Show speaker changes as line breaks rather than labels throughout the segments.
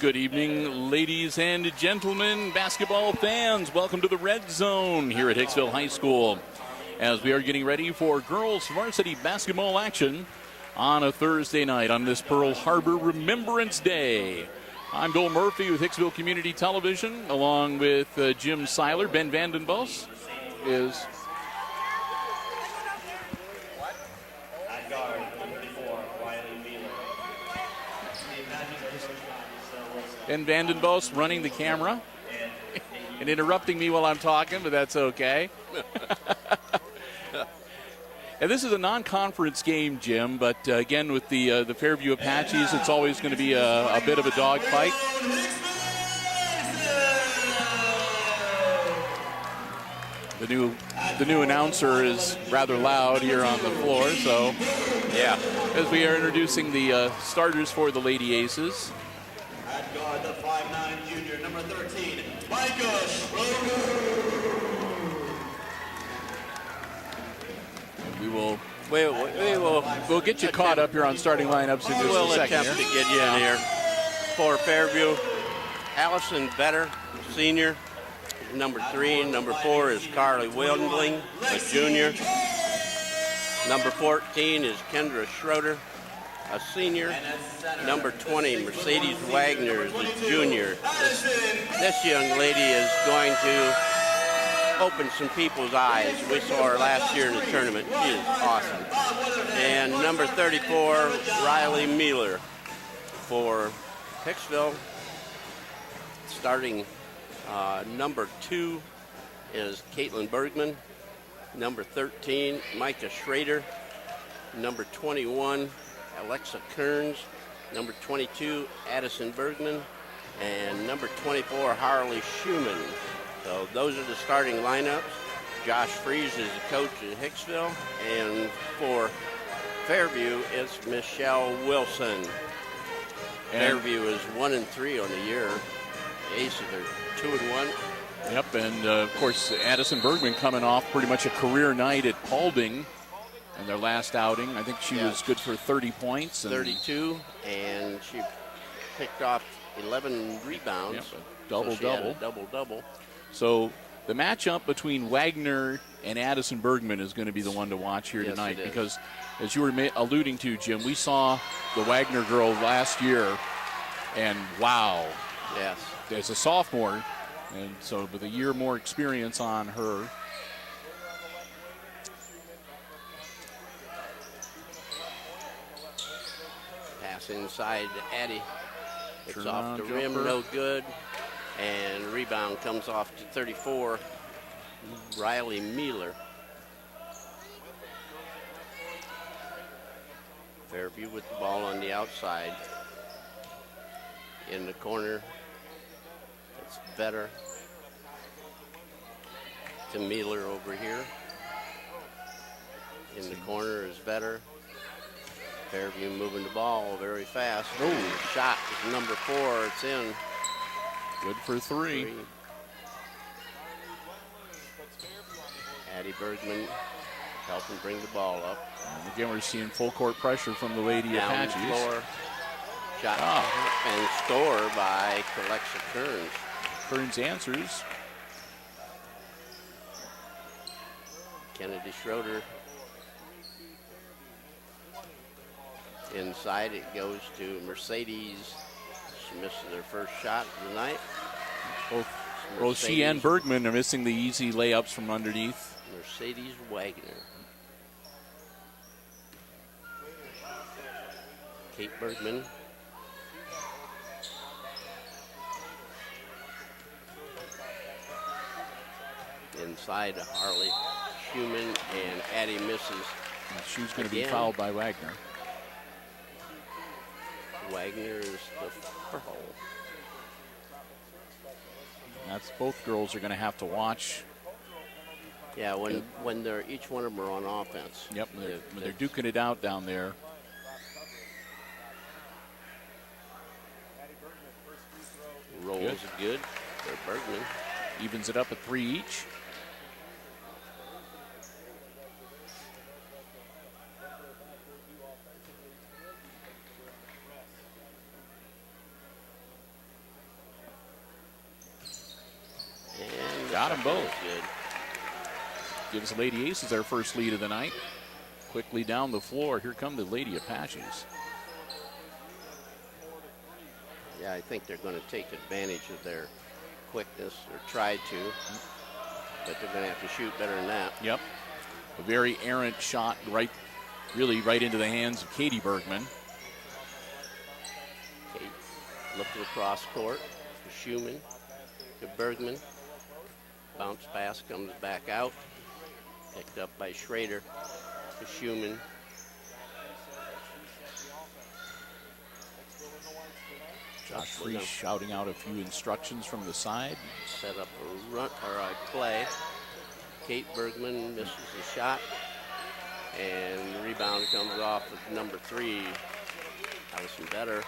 Good evening, ladies and gentlemen, basketball fans. Welcome to the Red Zone here at Hicksville High School as we are getting ready for Girls Varsity basketball action on a Thursday night on this Pearl Harbor Remembrance Day. I'm Bill Murphy with Hicksville Community Television along with Jim Seiler. Ben Vandenbos is... Ben Vandenbos running the camera and interrupting me while I'm talking, but that's okay. And this is a non-conference game, Jim, but again, with the Fairview Apaches, it's always going to be a bit of a dogfight. The new announcer is rather loud here on the floor, so yeah. As we are introducing the starters for the Lady Aces.
At guard, the 5'9" junior, number 13, Micah Schroeder.
We'll get you caught up here on starting lineups in just a second.
We'll attempt to get you in here. For Fairview, Allison Vetter, senior, number 3. Number 4 is Carly Wildling, a junior. Number 14 is Kendra Schroeder, a senior. Number 20, Mercedes Wagner is a junior. This young lady is going to open some people's eyes. We saw her last year in the tournament. She is awesome. And number 34, Riley Mueller for Hicksville. Starting number 2 is Caitlin Bergman. Number 13, Micah Schrader. Number 21, Alexa Kearns. Number 22, Addison Bergman. And number 24, Harley Schumann. So those are the starting lineups. Josh Fries is the coach at Hicksville. And for Fairview, it's Michelle Wilson. And Fairview is 1-3 on the year. The Aces are 2-1.
Yep, and of course, Addison Bergman coming off pretty much a career night at Paulding in their last outing. I think she was good for 30 points.
32, and she picked off 11 rebounds.
Yep, double-double.
Double-double.
So the matchup between Wagner and Addison Bergman is going to be the one to watch here tonight because, as you were alluding to, Jim, we saw the Wagner girl last year, and wow.
Yes.
As a sophomore, and so with a year more experience on her.
Pass inside to Addie. It's off the
jumper.
rim, no good. And rebound comes off to 34, Riley Mueller. Fairview with the ball on the outside. In the corner, it's Vetter to Mueller over here. In the corner is Vetter. Fairview moving the ball very fast. Oh, shot is number 4. It's in.
Good for 3.
Addie Bergman helping bring the ball up.
And again, we're seeing full court pressure from the Lady
Down
Apaches.
The floor. Shot and score by Alexa Kearns.
Kearns answers.
Kennedy Schroeder. Inside it goes to Mercedes. She misses her first shot of the night.
Both she and Bergman are missing the easy layups from underneath.
Mercedes Wagner. Kate Bergman. Inside to Harley Schumann, and Addie misses.
And she's going to be fouled by Wagner.
Wagner is the foul.
That's both girls are going to have to watch.
Yeah, when they're each one of them are on offense.
Yep, they're duking it out down there.
Rolls good for Bergman.
Evens it up at 3 each. Got them both.
Good.
Gives the Lady Aces their first lead of the night. Quickly down the floor. Here come the Lady Apaches.
Yeah, I think they're going to take advantage of their quickness, or try to, but they're going to have to shoot better than that.
Yep. A very errant shot, really right into the hands of Katie Bergman.
Kate looking across court to Schumann, to Bergman. Bounce pass comes back out. Picked up by Schrader to Schumann.
Josh Free shouting out a few instructions from the side.
Set up a run or a play. Kate Bergman misses the shot, and the rebound comes off of number 3, Allison Better.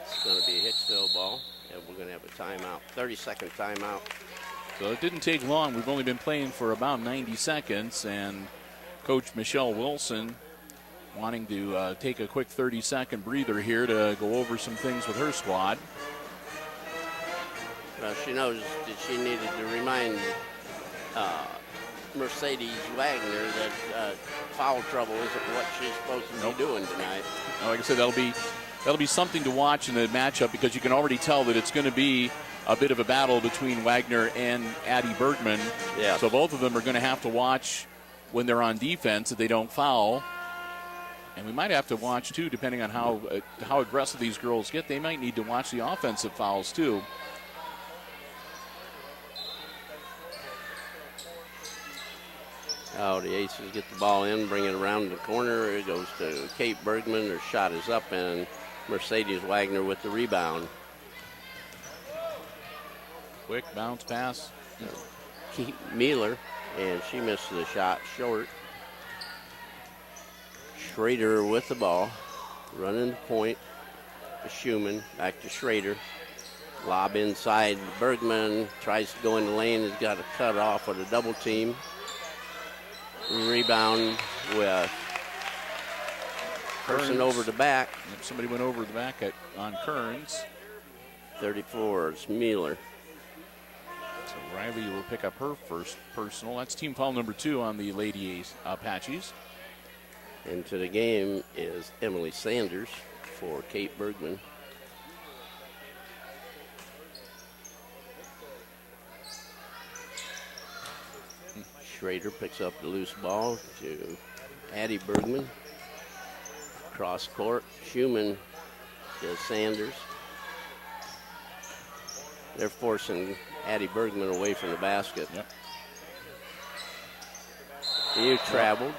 It's going to be a Hicksville ball, and we're going to have a timeout, 30-second timeout.
So it didn't take long. We've only been playing for about 90 seconds, and Coach Michelle Wilson wanting to take a quick 30-second breather here to go over some things with her squad.
Well, she knows that she needed to remind Mercedes Wagner that foul trouble isn't what she's supposed to be doing tonight.
Like I said, that'll be something to watch in the matchup, because you can already tell that it's going to be a bit of a battle between Wagner and Addie Bergman.
Yeah.
So both of them are going to have to watch when they're on defense that they don't foul. And we might have to watch, too, depending on how aggressive these girls get. They might need to watch the offensive fouls, too.
Oh, the Aces get the ball in, bring it around the corner. It goes to Kate Bergman. Her shot is up, and Mercedes Wagner with the rebound.
Quick bounce pass.
Kate Mueller, and she missed the shot short. Schrader with the ball, running the point to Schumann, back to Schrader. Lob inside, Bergman tries to go in the lane, has got to cut off with a double team. Rebound with person over the back.
Somebody went over the back on Kearns.
34 is Mueller.
So Riley will pick up her first personal. That's team foul number 2 on the Lady Apaches.
Into the game is Emily Sanders for Kate Bergman. Schrader picks up the loose ball to Addie Bergman. Cross court, Schumann to Sanders. They're forcing Addie Bergman away from the basket.
Yep.
You traveled.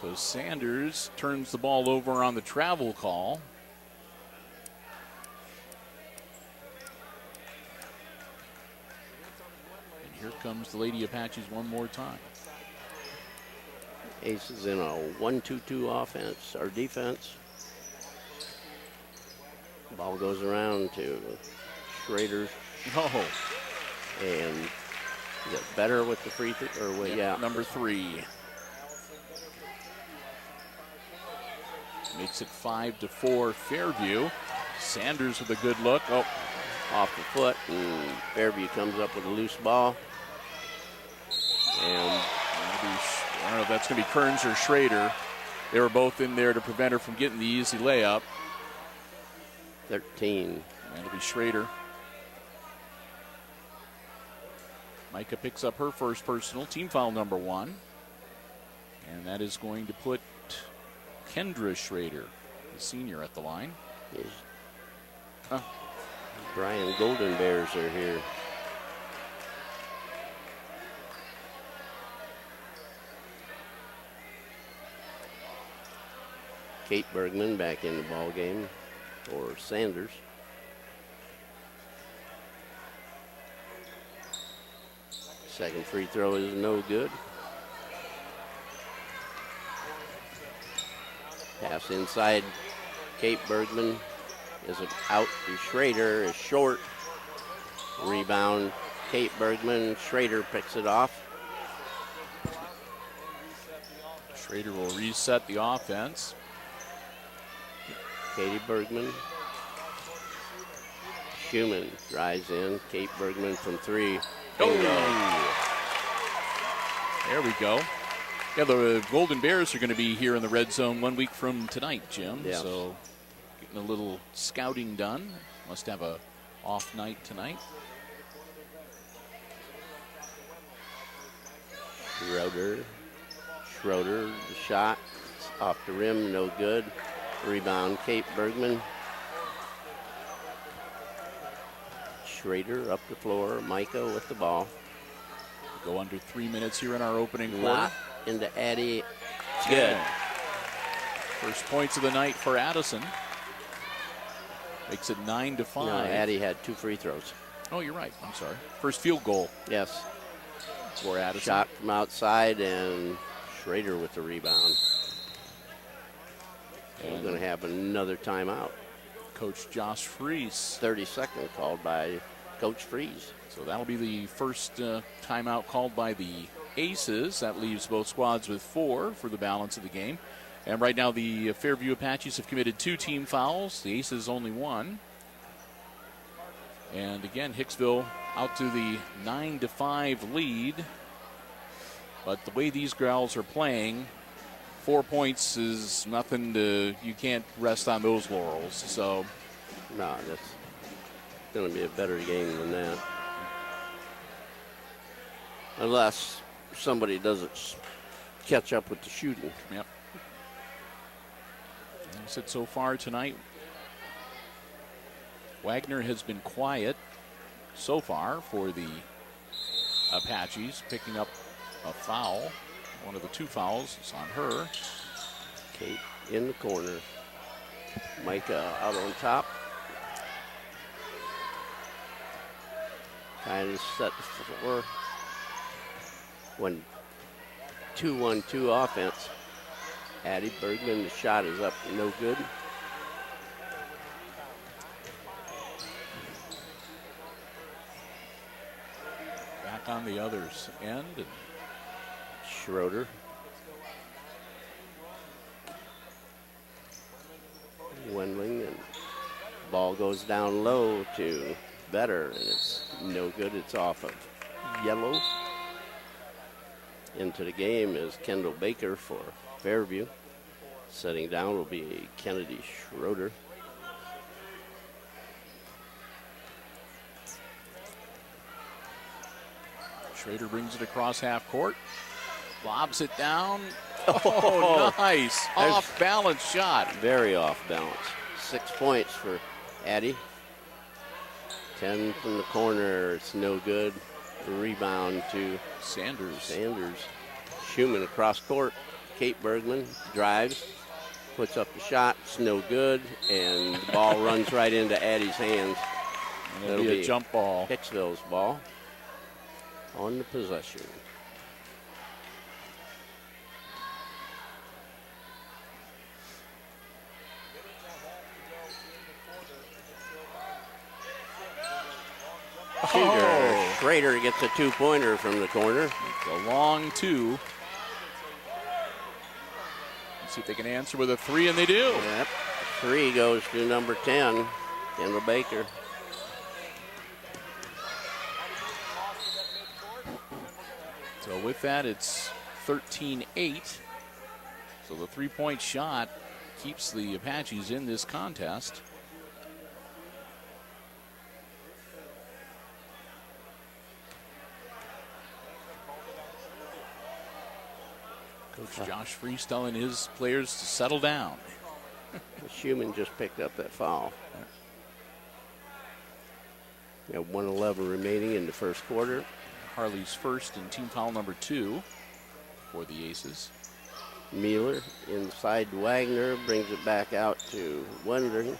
So Sanders turns the ball over on the travel call. And here comes the Lady Apaches one more time.
Aces in a 1-2-2 offense or defense. Ball goes around to Schrader.
Oh,
And is it Better with the free throw? Or yeah.
Number 3. Makes it 5-4 Fairview. Sanders with a good look. Oh,
Off the foot, and Fairview comes up with a loose ball. And
I don't know if that's going to be Kearns or Schrader. They were both in there to prevent her from getting the easy layup.
13.
And it'll be Schrader. Micah picks up her first personal, team foul number 1. And that is going to put Kendra Schrader, the senior, at the line.
Brian Golden Bears are here. Kate Bergman back in the ball game for Sanders. Second free throw is no good. Pass inside. Kate Bergman is out to Schrader, is short. Rebound, Kate Bergman. Schrader picks it off.
Schrader will reset the offense.
Katie Bergman Schumann drives in. Kate Bergman from 3.
Oh! There we go. Yeah, the Golden Bears are going to be here in the red zone 1 week from tonight, Jim.
Yes.
So getting a little scouting done. Must have a off night tonight.
Schroeder, the shot. It's off the rim, no good. Rebound, Kate Bergman. Schrader up the floor. Micah with the ball.
Go under 3 minutes here in our opening quarter.
Lot into Addie. It's good.
First points of the night for Addison. Makes it 9-5.
No, Addie had 2 free throws.
Oh, you're right. I'm sorry. First field goal
Yes.
for Addison.
Shot from outside, and Schrader with the rebound. And we're going to have another timeout.
Coach Josh Fries.
30-second called by Coach Fries.
So that'll be the first timeout called by the Aces. That leaves both squads with 4 for the balance of the game. And right now the Fairview Apaches have committed 2 team fouls. The Aces only 1. And again, Hicksville out to the 9-5 lead. But the way these girls are playing, 4 points is nothing to, you can't rest on those laurels. So
No, that's going to be a better game than that. Unless somebody doesn't catch up with the shooting.
Yep. Like I said, so far tonight, Wagner has been quiet so far for the Apaches, picking up a foul. One of the 2 fouls is on her.
Kate in the corner. Micah out on top. Kind of set the floor. 2-1-2 offense. Addie Bergman, the shot is up, no good.
Back on the other's end.
Schroeder. Wendling, and ball goes down low to Vetter, and it's no good. It's off of yellow. Into the game is Kendall Baker for Fairview. Setting down will be Kennedy Schroeder.
Schrader brings it across half court. Lobs it down. Oh, nice. Off balance shot.
Very off balance. 6 points for Addie. 10 from the corner. It's no good. Rebound to
Sanders.
Schumann across court. Kate Bergman drives. Puts up the shot. It's no good. And the ball runs right into Addie's hands.
And it'll be a jump ball.
Hicksville's ball on the possession. Schrader gets a 2-pointer from the corner.
It's a long 2. Let's see if they can answer with a 3, and they do.
Yep. 3 goes to number 10, Kendall Baker.
So with that, it's 13-8. So the 3-point shot keeps the Apaches in this contest. Coach Josh Fries telling his players to settle down.
Schumann just picked up that foul. We have 1:11 remaining in the first quarter.
Harley's first and team foul number 2 for the Aces.
Mueller inside Wagner, brings it back out to Wendling.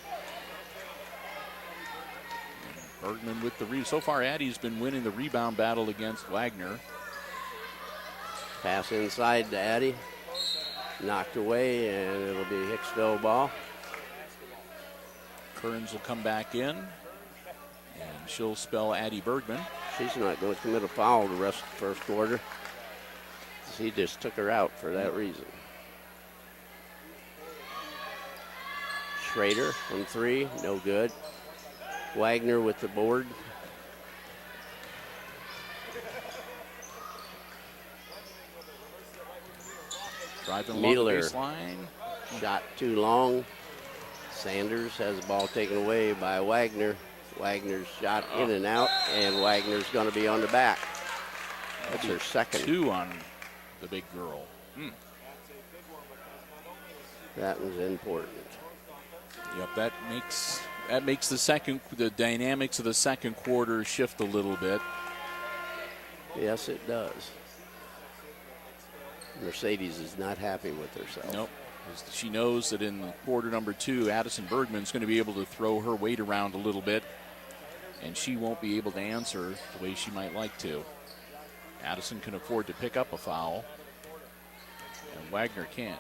Bergman with the rebound. So far, Addie's been winning the rebound battle against Wagner.
Pass inside to Addie. Knocked away, and it'll be Hicksville ball.
Kearns will come back in, and she'll spell Addie Bergman.
She's not going to commit a foul the rest of the first quarter. He just took her out for that reason. Schrader from 3, no good. Wagner with the board.
Driving along the
Mueller.
baseline.
Shot too long. Sanders has the ball taken away by Wagner. Wagner's shot in and out, and Wagner's going to be on the back. That's her second.
2 on the big girl.
That was important.
Yep, that makes the dynamics of the second quarter shift a little bit.
Yes, it does. Mercedes is not happy with herself.
Nope. She knows that in quarter number 2, Addison Bergman's going to be able to throw her weight around a little bit, and she won't be able to answer the way she might like to. Addison can afford to pick up a foul, and Wagner can't.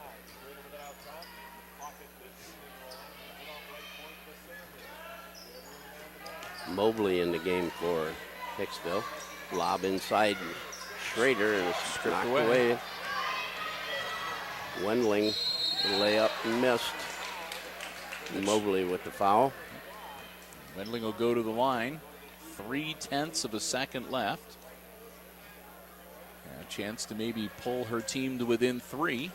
Mobley in the game for Hicksville. Lob inside Schrader, and it's knocked away. Wendling, the layup missed. Mobley with the foul.
Wendling will go to the line. 0.3 of a second left. A chance to maybe pull her team to within 3.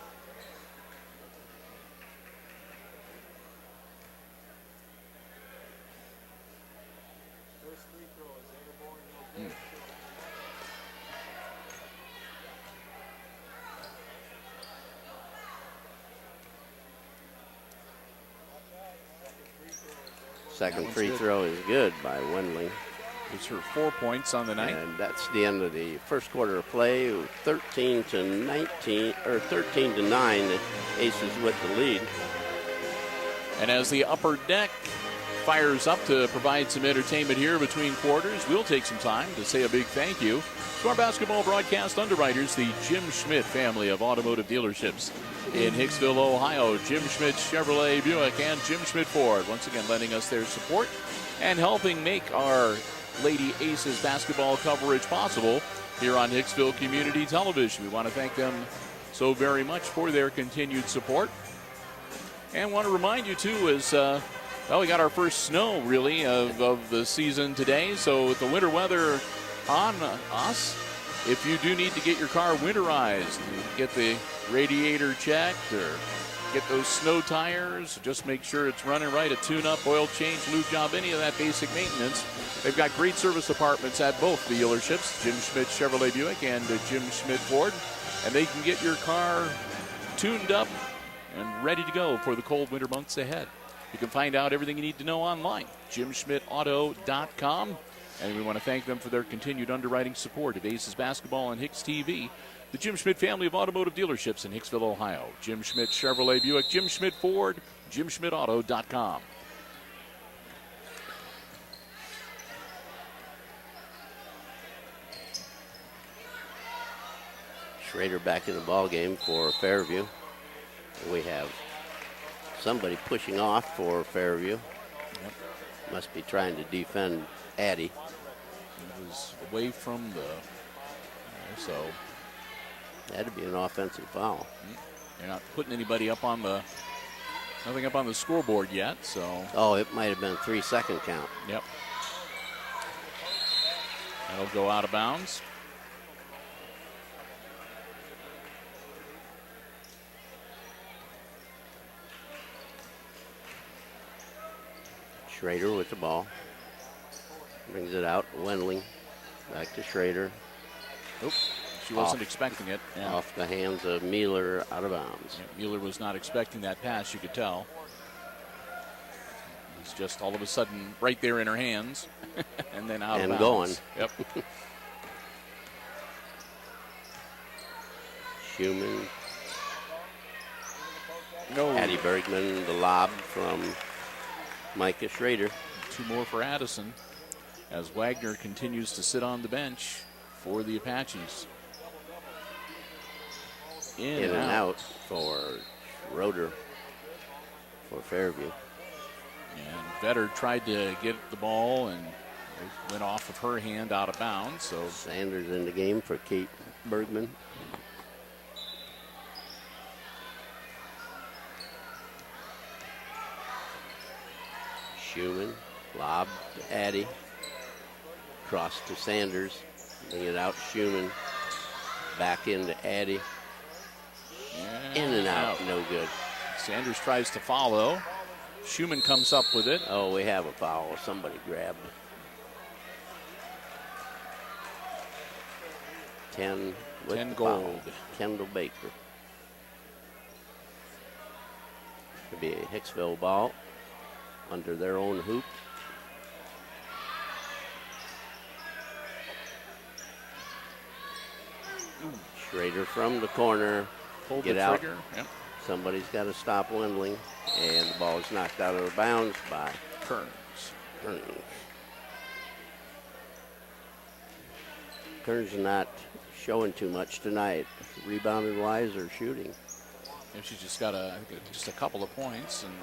Second free throw is good by Wendling.
It's her 4 points on the night.
And that's the end of the first quarter of play. 13 to 19, or 13 to 9. The Aces with the lead.
And as the upper deck fires up to provide some entertainment here between quarters, we'll take some time to say a big thank you to our basketball broadcast underwriters, the Jim Schmidt family of automotive dealerships in Hicksville, Ohio. Jim Schmidt Chevrolet Buick and Jim Schmidt Ford, once again lending us their support and helping make our Lady Aces basketball coverage possible here on Hicksville Community Television. We want to thank them so very much for their continued support. And want to remind you, too, is, well, we got our first snow, really, of the season today. So with the winter weather on us, if you do need to get your car winterized, get the radiator checked or get those snow tires, just make sure it's running right, a tune-up, oil change, lube job, any of that basic maintenance. They've got great service departments at both dealerships, Jim Schmidt Chevrolet Buick and Jim Schmidt Ford, and they can get your car tuned up and ready to go for the cold winter months ahead. You can find out everything you need to know online, JimSchmidtAuto.com. And we want to thank them for their continued underwriting support of Aces Basketball and HIX-TV. The Jim Schmidt family of automotive dealerships in Hicksville, Ohio. Jim Schmidt Chevrolet Buick, Jim Schmidt Ford, JimSchmidtAuto.com.
Schrader back in the ball game for Fairview. We have somebody pushing off for Fairview.
Yep.
Must be trying to defend Addie.
It was away from the, so.
That'd be an offensive foul.
They're not putting anybody up on the, nothing up on the scoreboard yet, so.
Oh, it might have been a 3-second count.
Yep. That'll go out of bounds.
Schrader with the ball. Brings it out. Wendling. Back to Schrader.
Oop. She wasn't expecting it. Yeah.
Off the hands of Mueller, out of bounds.
Yeah, Mueller was not expecting that pass, you could tell. It's just all of a sudden right there in her hands and then out of bounds.
And going.
Yep.
Schumann.
No.
Addie Bergman, the lob from Micah Schrader.
2 more for Addison as Wagner continues to sit on the bench for the Apaches. In
and out for Schroeder for Fairview.
And Vetter tried to get the ball and it went off of her hand out of bounds. So
Sanders in the game for Kate Bergman. Schumann, lob to Addy. Cross to Sanders. Bring it out, Schumann. Back into Addy. In and out, no good.
Sanders tries to follow. Schumann comes up with it.
Oh, we have a foul. Somebody grabbed. 10 with
10
the
gold.
foul. Kendall Baker. Could be a Hicksville ball under their own hoop. Schrader from the corner.
Pull
Get
the
out.
trigger. Yep.
Somebody's got to stop Wendling. And the ball is knocked out of bounds by
Kearns.
Kearns not showing too much tonight, rebounding wise or shooting.
And she's just got just a couple of points. And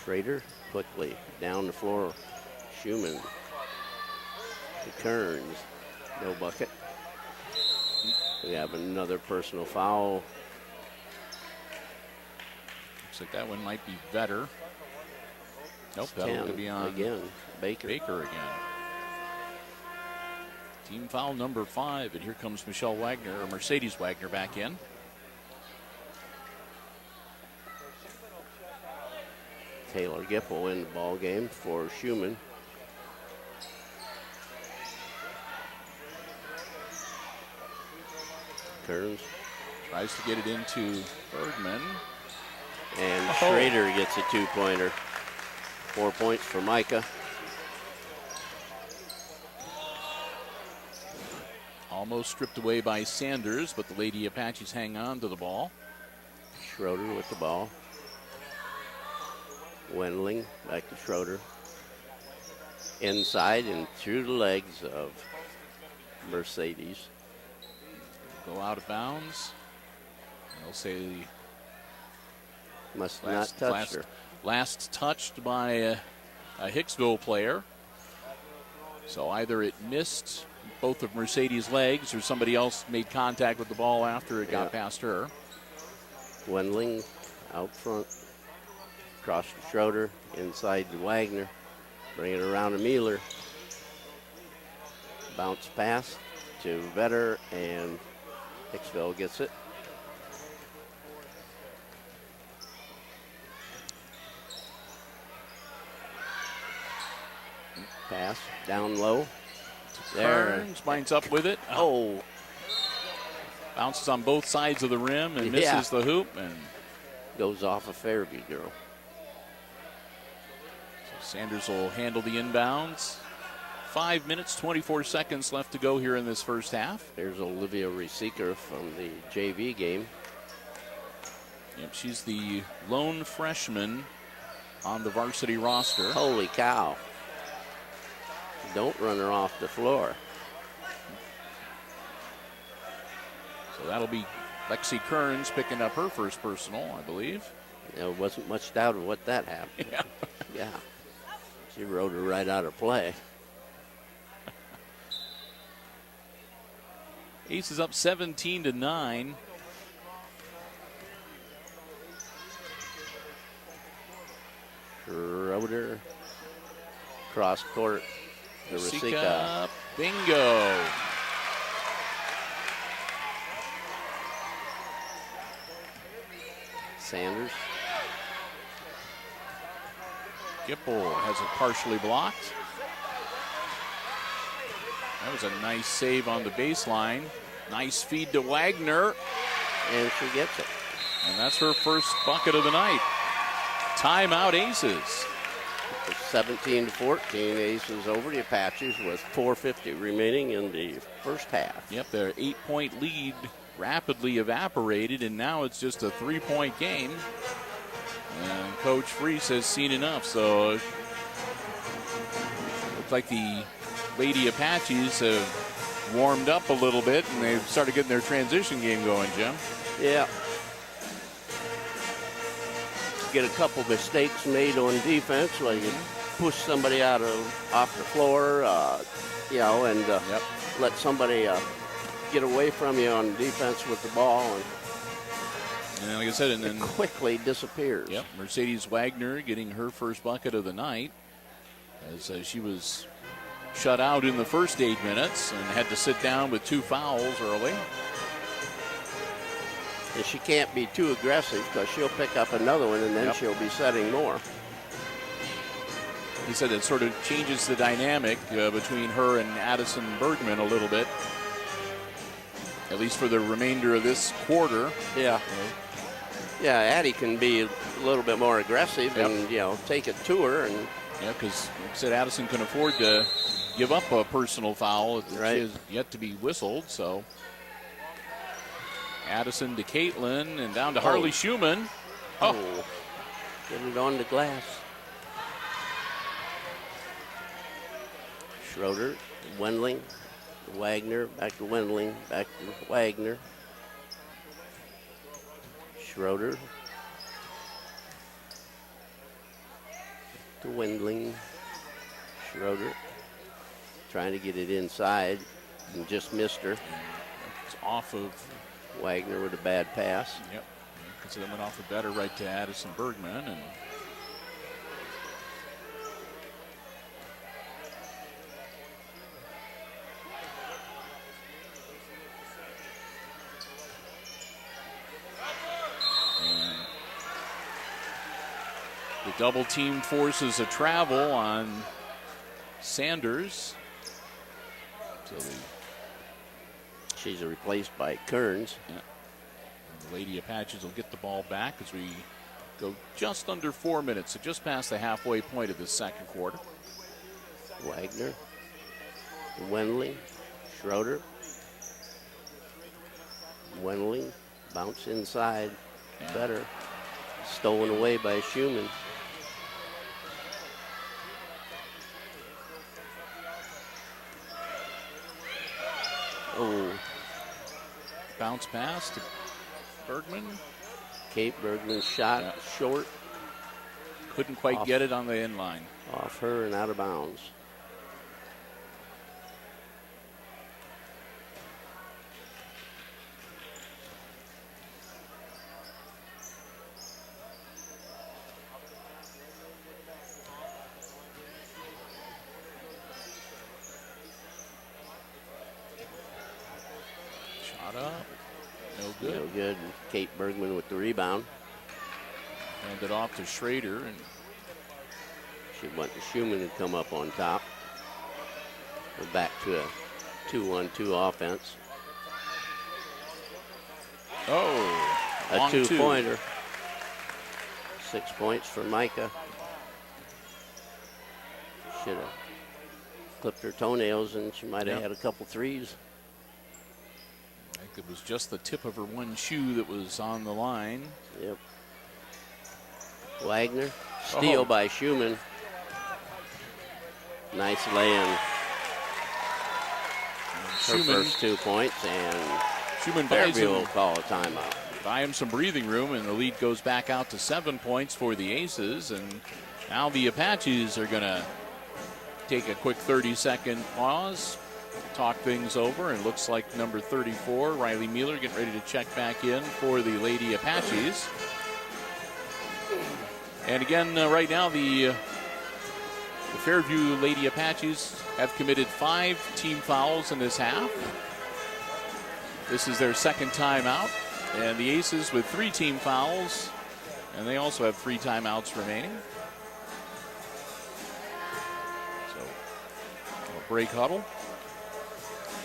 Schrader quickly down the floor. Schumann to Kearns. No bucket. We have another personal foul.
looks like that one might be better. Nope, that'll
10
be on
again. Baker.
again. Team foul number 5, and here comes Mercedes Wagner back in.
Taylor Gipple in the ball game for Schumann. Kearns.
Tries to get it into Bergman.
And Schrader gets a 2-pointer. 4 points for Micah.
Almost stripped away by Sanders, but the Lady Apaches hang on to the ball.
Schroeder with the ball. Wendling back to Schroeder. Inside and through the legs of Mercedes.
Go out of bounds. They'll say
Must not touch her.
Last touched by a Hicksville player. So either it missed both of Mercedes' legs or somebody else made contact with the ball after it got past her.
Wendling out front. Across to Schroeder. Inside to Wagner. Bring it around to Mueller. Bounce pass to Vetter, and Hicksville gets it. Pass down low. There.
Kearns binds up with it.
Oh,
Bounces on both sides of the rim and misses the hoop. And
goes off a Fairview girl.
so Sanders will handle the inbounds. 5 minutes, 24 seconds left to go here in this first half.
There's Olivia Reseeker from the JV game.
Yep, she's the lone freshman on the varsity roster.
Holy cow. Don't run her off the floor.
So that'll be Lexi Kearns picking up her first personal, I believe.
There wasn't much doubt of what that happened. Yeah. She rode her right out of play.
Ace is up 17-9.
Schroeder. Cross court. The Rasika.
Bingo.
Sanders.
Gipple has it partially blocked. That was a nice save on the baseline. Nice feed to Wagner.
And she gets it.
And that's her first bucket of the night. Timeout Aces.
17-14, Aces over the Apaches with 4:50 remaining in the first half.
Yep, their 8-point lead rapidly evaporated, and now it's just a 3-point game. And Coach Freese has seen enough, so it looks like the Lady Apaches have warmed up a little bit, and they've started getting their transition game going, Jim.
Yeah. Get a couple mistakes made on defense, like you push somebody off the floor, and let somebody get away from you on defense with the ball. And
And like I said, and then
quickly disappears.
Yep, Mercedes Wagner getting her first bucket of the night, as she was shut out in the first 8 minutes and had to sit down with 2 fouls early.
And she can't be too aggressive because she'll pick up another one and then she'll be setting more.
He said it sort of changes the dynamic between her and Addison Bergman a little bit, at least for the remainder of this quarter.
Yeah. Yeah, Addie can be a little bit more aggressive and, you know, take it to her. And
yeah, because like I said, Addison can afford to give up a personal foul.
Right.
She has yet to be whistled, so. Addison to Caitlin and down to Harley Schumann.
Oh. Get it on the glass. Schroeder, Wendling, Wagner, back to Wendling, back to Wagner. Schroeder. To Wendling. Schroeder. Trying to get it inside and just missed her.
It's off of
Wagner with a bad pass.
Yep. So that went off a better right to Addison Bergman. And the double team forces a travel on Sanders. So
she's replaced by Kearns.
Yeah. And the Lady Apaches will get the ball back as we go just under 4 minutes, so just past the halfway point of the second quarter.
Wagner, Wendling, Schroeder. Wendling, bounce inside, better. Stolen away by Schumann. Oh.
Bounce pass to Bergman.
Kate Bergman's shot short.
Couldn't quite get it on the end line.
Off her and out of bounds.
Good.
No good. Kate Bergman with the rebound.
Handed off to Schrader, and
she went to Schumann to come up on top. We're back to a 2-1-2 offense.
Oh,
a two-pointer. 6 points for Micah. Should have clipped her toenails, and she might have had a couple threes.
I think it was just the tip of her one shoe that was on the line.
Yep. Wagner, steal by Schumann. Nice lay-in. Her first 2 points, and
Schumann
Fairview will call a timeout.
Buy him some breathing room, and the lead goes back out to 7 points for the Aces. And now the Apaches are going to take a quick 30-second pause, talk things over, and looks like number 34, Riley Mueller, getting ready to check back in for the Lady Apaches. And again, right now, the Fairview Lady Apaches have committed 5 team fouls in this half. This is their second timeout. And the Aces with 3 team fouls, and they also have 3 timeouts remaining. So, a break huddle.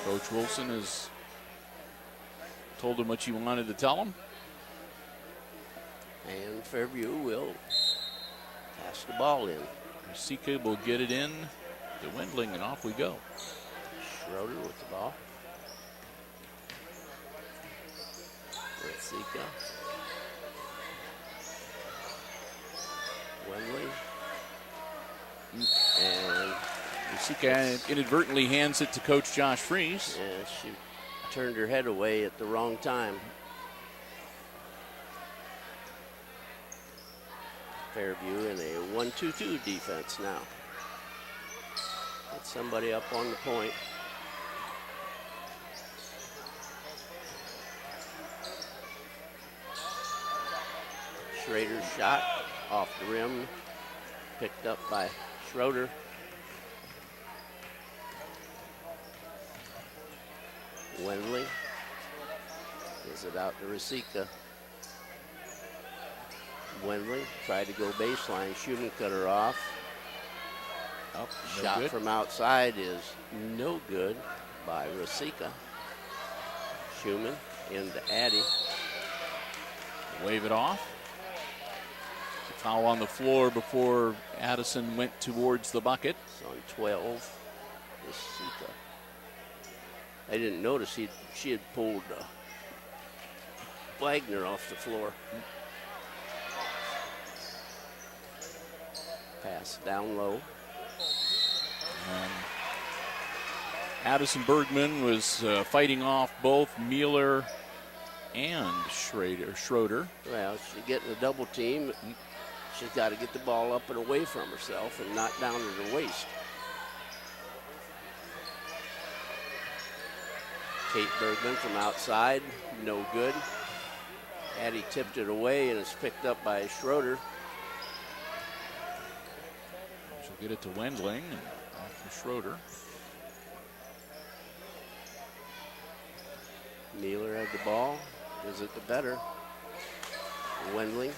Coach Wilson has told him what you wanted to tell him.
And Fairview will pass the ball in.
Sika will get it in to Wendling, and off we go.
Schroeder with the ball. Sika. Wendling. And
Sika inadvertently hands it to Coach Josh Fries.
Yeah, she turned her head away at the wrong time. Fairview in a 1-2-2 defense now. Get somebody up on the point. Schrader's shot off the rim, picked up by Schroeder. Wendling gives it out to Rosica. Wendling tried to go baseline. Schumann cut her off.
Oh, no
Shot
good.
from outside is no good by Rosica. Schumann into Addy.
Wave it off. Foul on the floor before Addison went towards the bucket.
It's on 12. Rosica. I didn't notice she had pulled Wagner off the floor. Pass down low.
Addison Bergman was fighting off both Mueller and Schroeder.
Well, she's getting a double team. She's got to get the ball up and away from herself and not down at her waist. Kate Bergman from outside, no good. Addie tipped it away and it's picked up by Schroeder.
She'll get it to Wendling and after Schroeder.
Mueller had the ball. Gives it to Better. Wendling.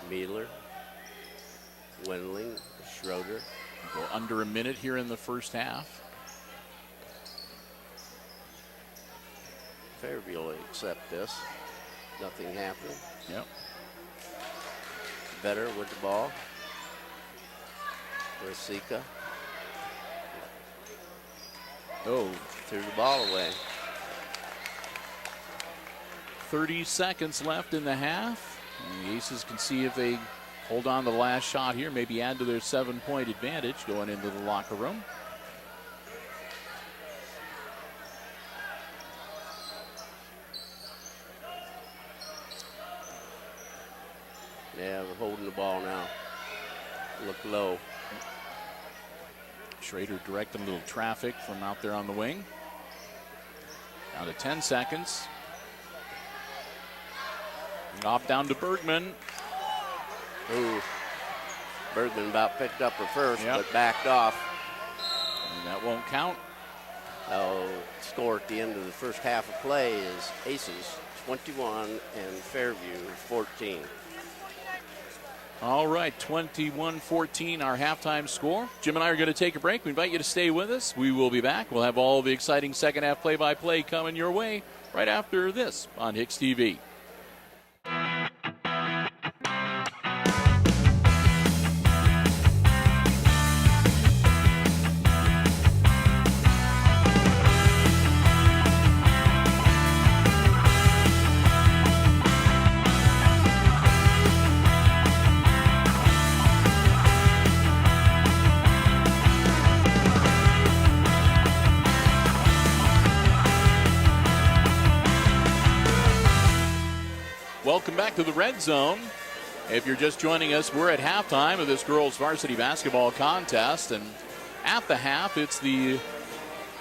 Mueller. Wendling. Schroeder.
Go under a minute here in the first half.
Fairview will accept this. Nothing happened.
Yep.
Better with the ball. Rosica.
Oh,
Threw the ball away.
30 seconds left in the half. And the Aces can see if they hold on to the last shot here, maybe add to their 7-point advantage going into the locker room.
Yeah, we're holding the ball now. Look low.
Schrader directing a little traffic from out there on the wing. Down to 10 seconds. And off down to Bergman.
Ooh. Bergman about picked up her first,
Yep.
but backed off.
And that won't count.
Score at the end of the first half of play is Aces 21 and Fairview 14.
All right, 21-14 our halftime score. Jim and I are going to take a break. We invite you to stay with us. We will be back. We'll have all the exciting second half play-by-play coming your way right after this on HIX-TV. Welcome back to the Red Zone. If you're just joining us, we're at halftime of this girls varsity basketball contest. And at the half, it's the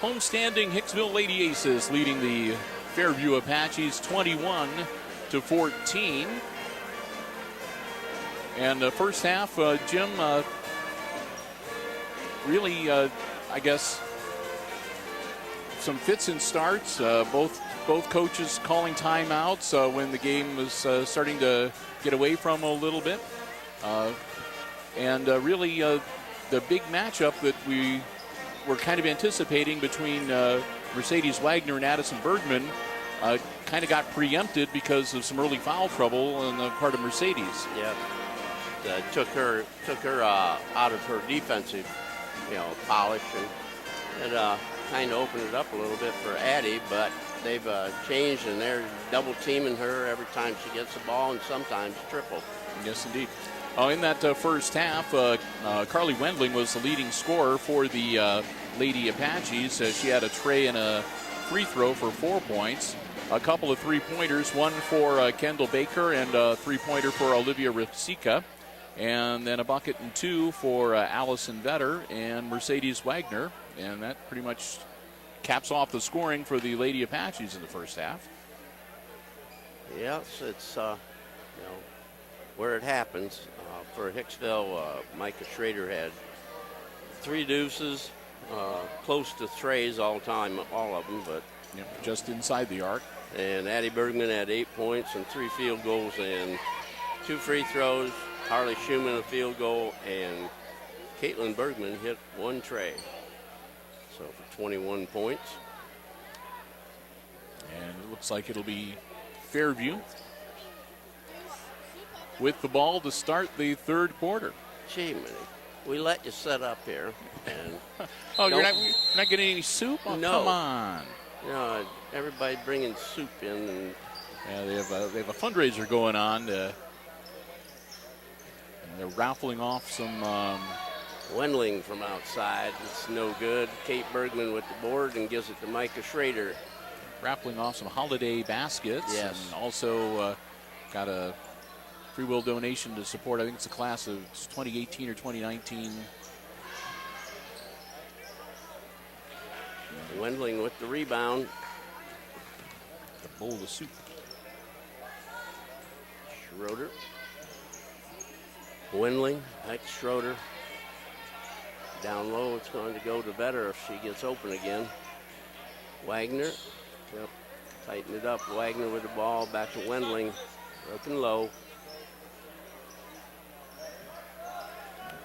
homestanding Hicksville Lady Aces leading the Fairview Apaches 21-14. And the first half, Jim, really, I guess, some fits and starts. Both coaches calling timeouts when the game was starting to get away from a little bit. And really the big matchup that we were kind of anticipating between Mercedes Wagner and Addison Bergman kind of got preempted because of some early foul trouble on the part of Mercedes.
Yeah, took her out of her defensive, polish and kind of opened it up a little bit for Addie, but they've changed and they're double teaming her every time she gets the ball and sometimes triple.
Yes, indeed. In that first half, Carly Wendling was the leading scorer for the Lady Apaches. She had a tray and a free throw for 4 points. A couple of three-pointers, one for Kendall Baker and a three-pointer for Olivia Rosica. And then a bucket and two for Allison Vetter and Mercedes Wagner. And that pretty much caps off the scoring for the Lady Apaches in the first half.
Yes, it's where it happens. For Hicksville, Micah Schrader had 3 deuces, close to trays all time, all of them, but
just inside the arc.
And Addie Bergman had 8 points and 3 field goals and 2 free throws. Harley Schumann a field goal, and Caitlin Bergman hit 1 tray. So for 21 points.
And it looks like it'll be Fairview with the ball to start the third quarter.
Gee, Minnie, we let you set up here. And
oh, you're not getting any soup? Oh,
no.
Come on.
No, everybody bringing soup in. And
yeah, they have a fundraiser going on. And they're raffling off some.
Wendling from outside. It's no good. Kate Bergman with the board and gives it to Micah Schrader.
Raffling off some holiday baskets.
Yes.
And also got a free will donation to support, I think it's a class of 2018 or 2019.
Wendling with the rebound.
The bowl of soup.
Schroeder. Wendling, back to Schroeder. Down low, it's going to go to Vetter if she gets open again. Wagner, yep, tighten it up. Wagner with the ball, back to Wendling, broken low.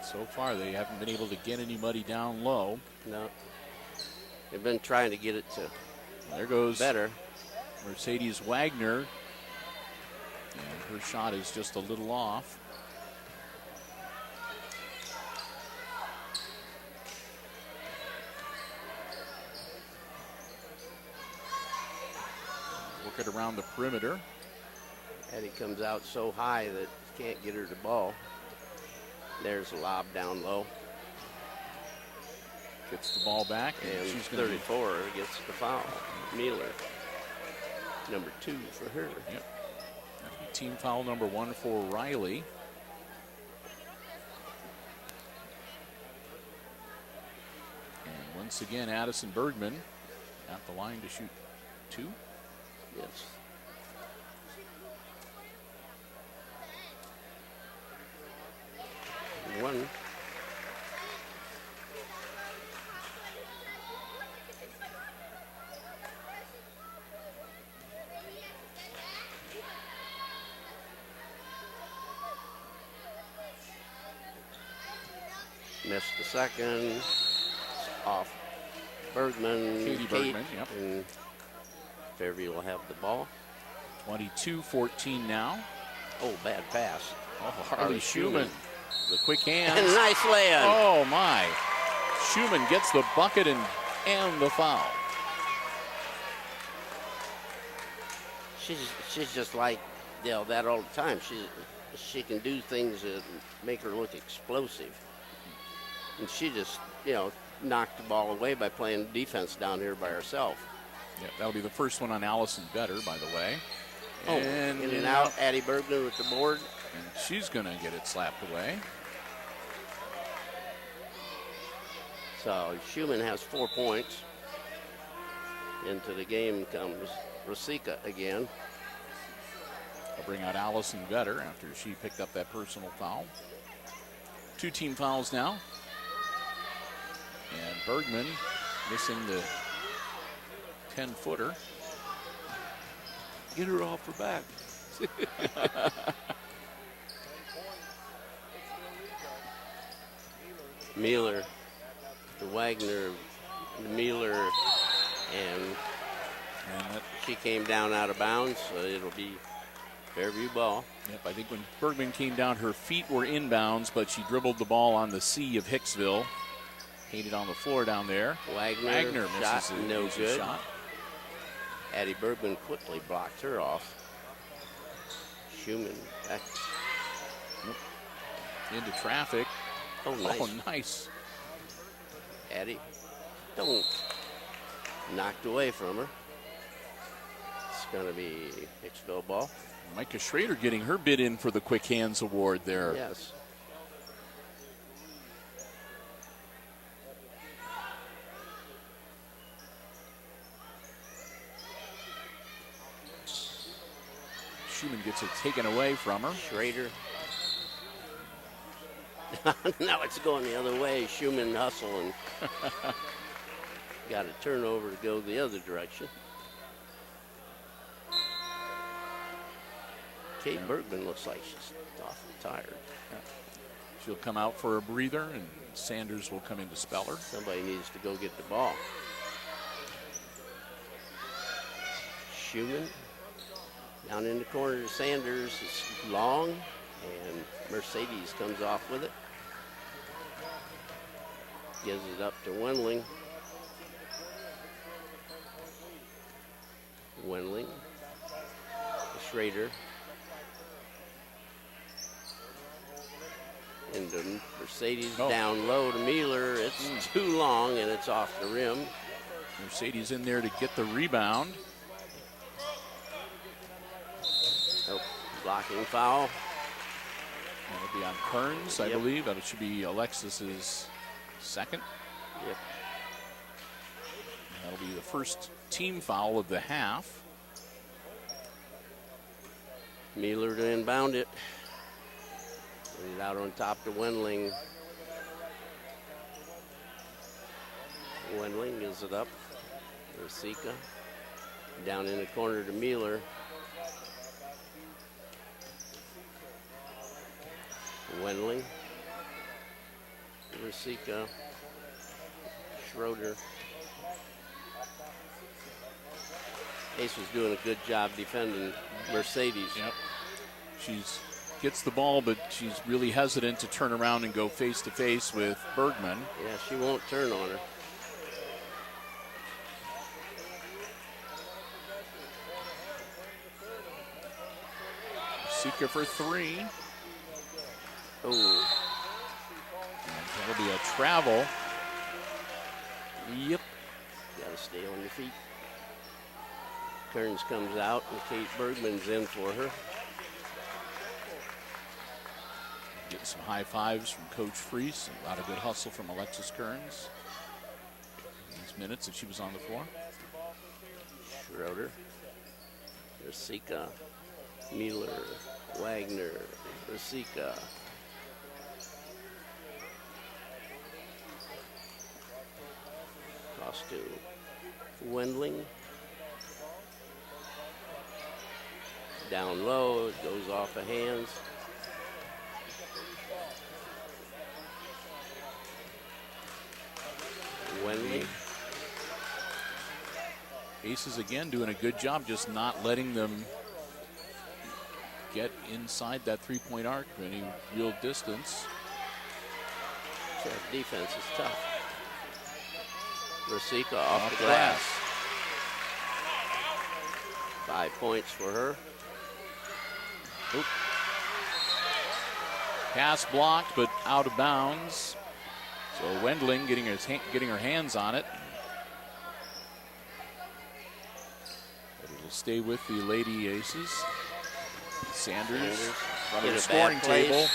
So far, they haven't been able to get anybody down low.
No, they've been trying to get it to
there goes
Vetter.
Mercedes Wagner. And her shot is just a little off. Work it around the perimeter.
Eddie comes out so high that you can't get her the ball. There's a lob down low.
Gets the ball back.
And
she's
34 gets the foul. Mueller, number 2 for her.
Yep. That'll be team foul number 1 for Riley. And once again, Addison Bergman at the line to shoot 2.
Yes. One. Missed the second. Off Bergman.
Katie Bergman, yep.
And Fairview will have the ball.
22-14 now.
Oh, bad pass.
Oh, Harley Schumann. The quick hands.
And nice layup.
Oh, my. Schumann gets the bucket and the foul.
She's just like that all the time. She can do things that make her look explosive. And she just, knocked the ball away by playing defense down here by herself.
Yeah, that'll be the first one on Allison Vetter, by the way.
And in and out, Addie Bergman with the board.
And she's going to get it slapped away.
So Schumann has 4 points. Into the game comes Rosika again.
I'll bring out Allison Vetter after she picked up that personal foul. 2 team fouls now. And Bergman missing the 10-footer.
Get her off her back. Mueller to Wagner, Mueller, and she came down out of bounds, so it'll be Fairview ball.
Yep, I think when Bergman came down, her feet were inbounds, but she dribbled the ball on the sea of Hicksville. Painted on the floor down there.
Wagner
misses
shot,
a
no good.
Shot.
Addie Bergman quickly blocked her off. Schumann back.
Into traffic.
Oh, nice.
Oh, nice.
Addie, don't. Knocked away from her. It's going to be Hicksville ball.
Micah Schrader getting her bid in for the Quick Hands Award there.
Yes.
Schumann gets it taken away from her.
Schrader. Now it's going the other way. Schumann hustle and got a turnover to go the other direction. Kate Bergman looks like she's awfully tired.
She'll come out for a breather, and Sanders will come in to spell her.
Somebody needs to go get the ball. Schumann down in the corner to Sanders. It's long, and Mercedes comes off with it. Gives it up to Wendling. Wendling to Schrader. Into Mercedes down low to Mueller. It's too long, and it's off the rim.
Mercedes in there to get the rebound.
Oh, blocking foul.
That'll be on Kearns, I believe. That should be Alexis's second.
Yep.
That'll be the first team foul of the half.
Mueller to inbound it. Put it out on top to Wendling. Wendling gives it up. Rosica down in the corner to Mueller. Wendling. Rosica. Schroeder. Ace was doing a good job defending Mercedes.
Yep. She's gets the ball, but she's really hesitant to turn around and go face to face with Bergman.
Yeah, she won't turn on her.
Seeker for three.
Oh.
That'll be a travel.
Yep. Got to stay on your feet. Kearns comes out, and Kate Bergman's in for her.
Getting some high fives from Coach Freese. A lot of good hustle from Alexis Kearns. These minutes that she was on the floor.
Schroeder. Rosica. Mueller. Wagner. Rosica. Cross to Wendling. Down low, it goes off the hands. Wendling.
Aces again doing a good job just not letting them get inside that three-point arc for any real distance.
So defense is tough. Rosica off the glass. 5 points for her.
Oop. Pass blocked, but out of bounds. So Wendling getting her hands on it. But it'll stay with the Lady Aces. Sanders front of the scoring table.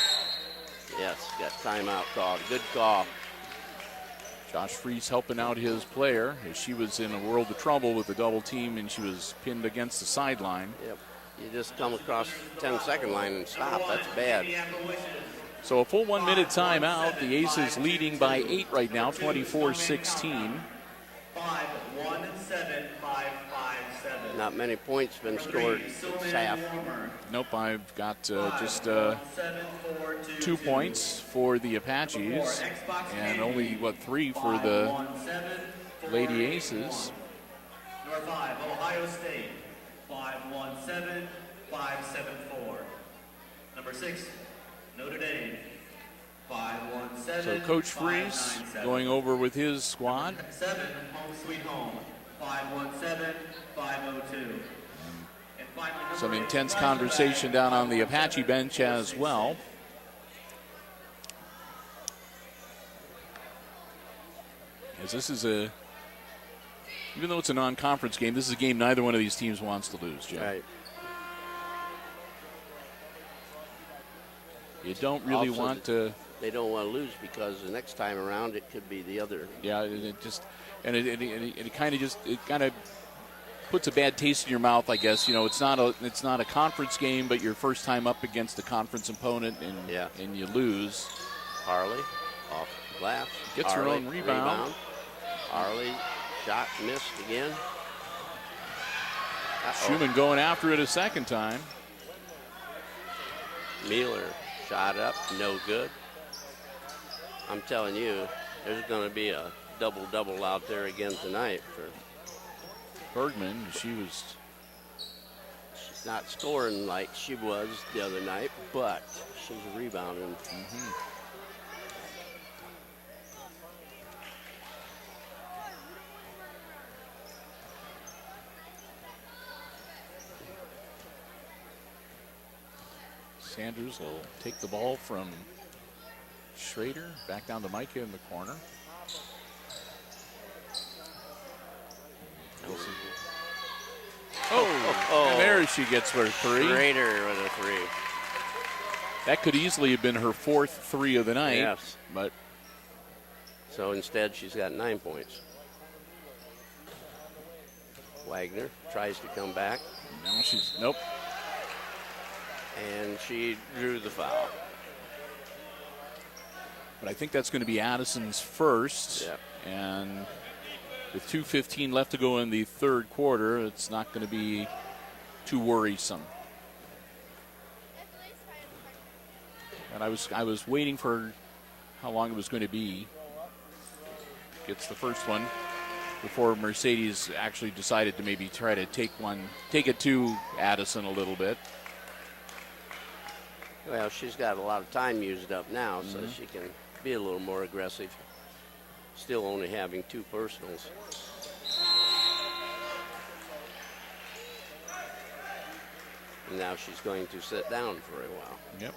Yes, got timeout called. Good call.
Josh Freese helping out his player as she was in a world of trouble with the double team and she was pinned against the sideline.
Yep. You just come across the 10-second line and stop. That's bad.
So a full 1 minute timeout. The Aces leading by 8 right now, 24-16.
5-1-7-5-5-7.
Not many points been scored this half.
Nope, I've got just 2 points for the Apaches and only, 3 for the Lady Aces.
Number 5, Ohio State, 5-1-7-5-7-4. Number 6, Notre Dame, 5-1-7.
So Coach Freese going over with his squad.
7, home sweet home, 5-1-7-5-0-2.
Some intense conversation down on the Apache bench as well. As this is even though it's a non-conference game, this is a game neither one of these teams wants to lose, Jeff.
Right.
You don't really
Also,
want to.
They don't want to lose because the next time around it could be the other.
Yeah, it kind of puts a bad taste in your mouth, I guess. You know, it's not a conference game, but your first time up against a conference opponent, and you lose.
Harley off the glass.
Gets her own rebound.
Harley shot missed again.
Schumann going after it a second time.
Mueller shot up, no good. I'm telling you, there's going to be a double-double out there again tonight for
Bergman. She's
not scoring like she was the other night, but she's rebounding.
Sanders will take the ball from Schrader, back down to Micah in the corner. And there she gets her three.
Schrader with a three.
That could easily have been her fourth three of the night.
Yes.
But
so instead, she's got 9 points. Wagner tries to come back.
now she's, nope.
And she drew the foul.
But I think that's going to be Addison's first.
Yep.
And with 2:15 left to go in the third quarter, it's not going to be too worrisome. And I was waiting for how long it was going to be. Gets the first one before Mercedes actually decided to maybe try to take it to Addison a little bit.
Well, she's got a lot of time used up now, so she can be a little more aggressive. Still only having 2 personals. And now she's going to sit down for a while.
Yep.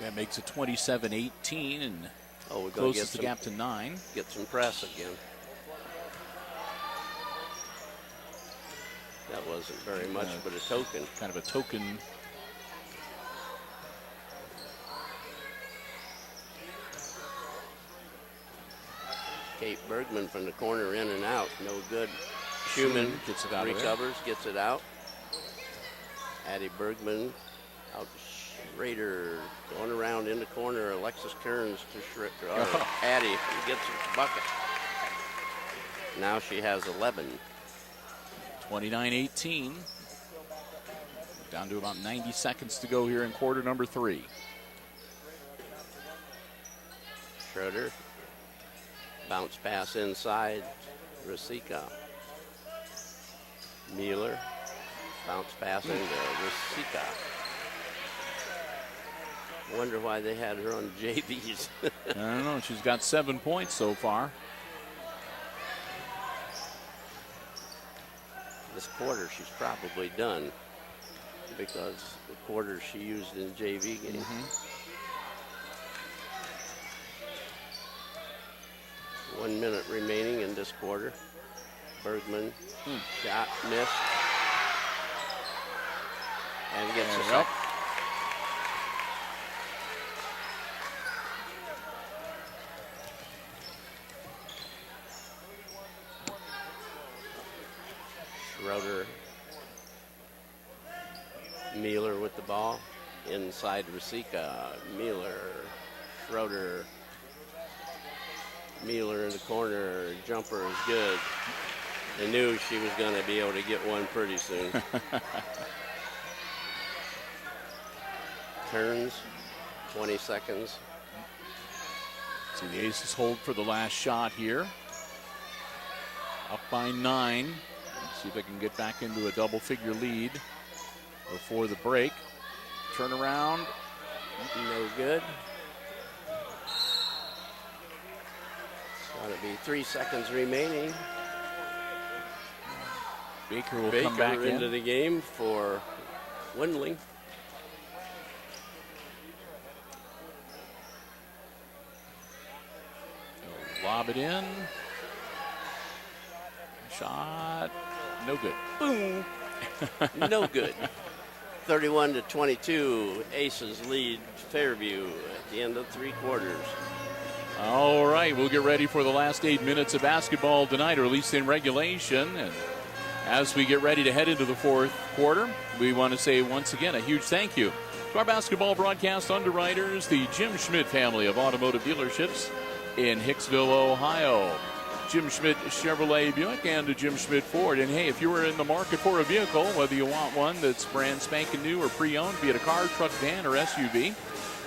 That makes it 27-18 and
we're going
closes the gap to 9.
Get some press again. That wasn't very much, but a token.
Kind of a token.
Kate Bergman from the corner in and out, no good. Schumann
gets it out.
Recovers, gets it out. Addie Bergman out to Schrader, going around in the corner. Alexis Kearns to Schrader. Addie gets the bucket. Now she has 11.
29-18. Down to about 90 seconds to go here in quarter number 3.
Schroeder. Bounce pass inside. Rasica. Mueller. Bounce pass into Rasica. Wonder why they had her on JVs.
I don't know. She's got 7 points so far.
This quarter she's probably done because the quarter she used in the JV game. 1 minute remaining in this quarter. Bergman shot missed and gets a second. Schroeder, Mueller with the ball inside Rasica. Mueller, Schroeder, Mueller in the corner. Jumper is good. I knew she was going to be able to get one pretty soon. Turns, 20 seconds.
See the Aces hold for the last shot here. Up by 9. See if they can get back into a double-figure lead before the break. Turn around.
No good. Got to be 3 seconds remaining.
Baker will come back
into the game for Windling.
They'll lob it in. Shot. No good.
Boom. No good. 31-22. Aces lead Fairview at the end of 3 quarters.
All right, we'll get ready for the last 8 minutes of basketball tonight, or at least in regulation. And As we get ready to head into the fourth quarter, we want to say once again a huge thank you to our basketball broadcast underwriters, the Jim Schmidt family of automotive dealerships in Hicksville, Ohio. Jim Schmidt Chevrolet Buick and Jim Schmidt Ford. And hey, if you are in the market for a vehicle, whether you want one that's brand spanking new or pre-owned, be it a car, truck, van, or SUV,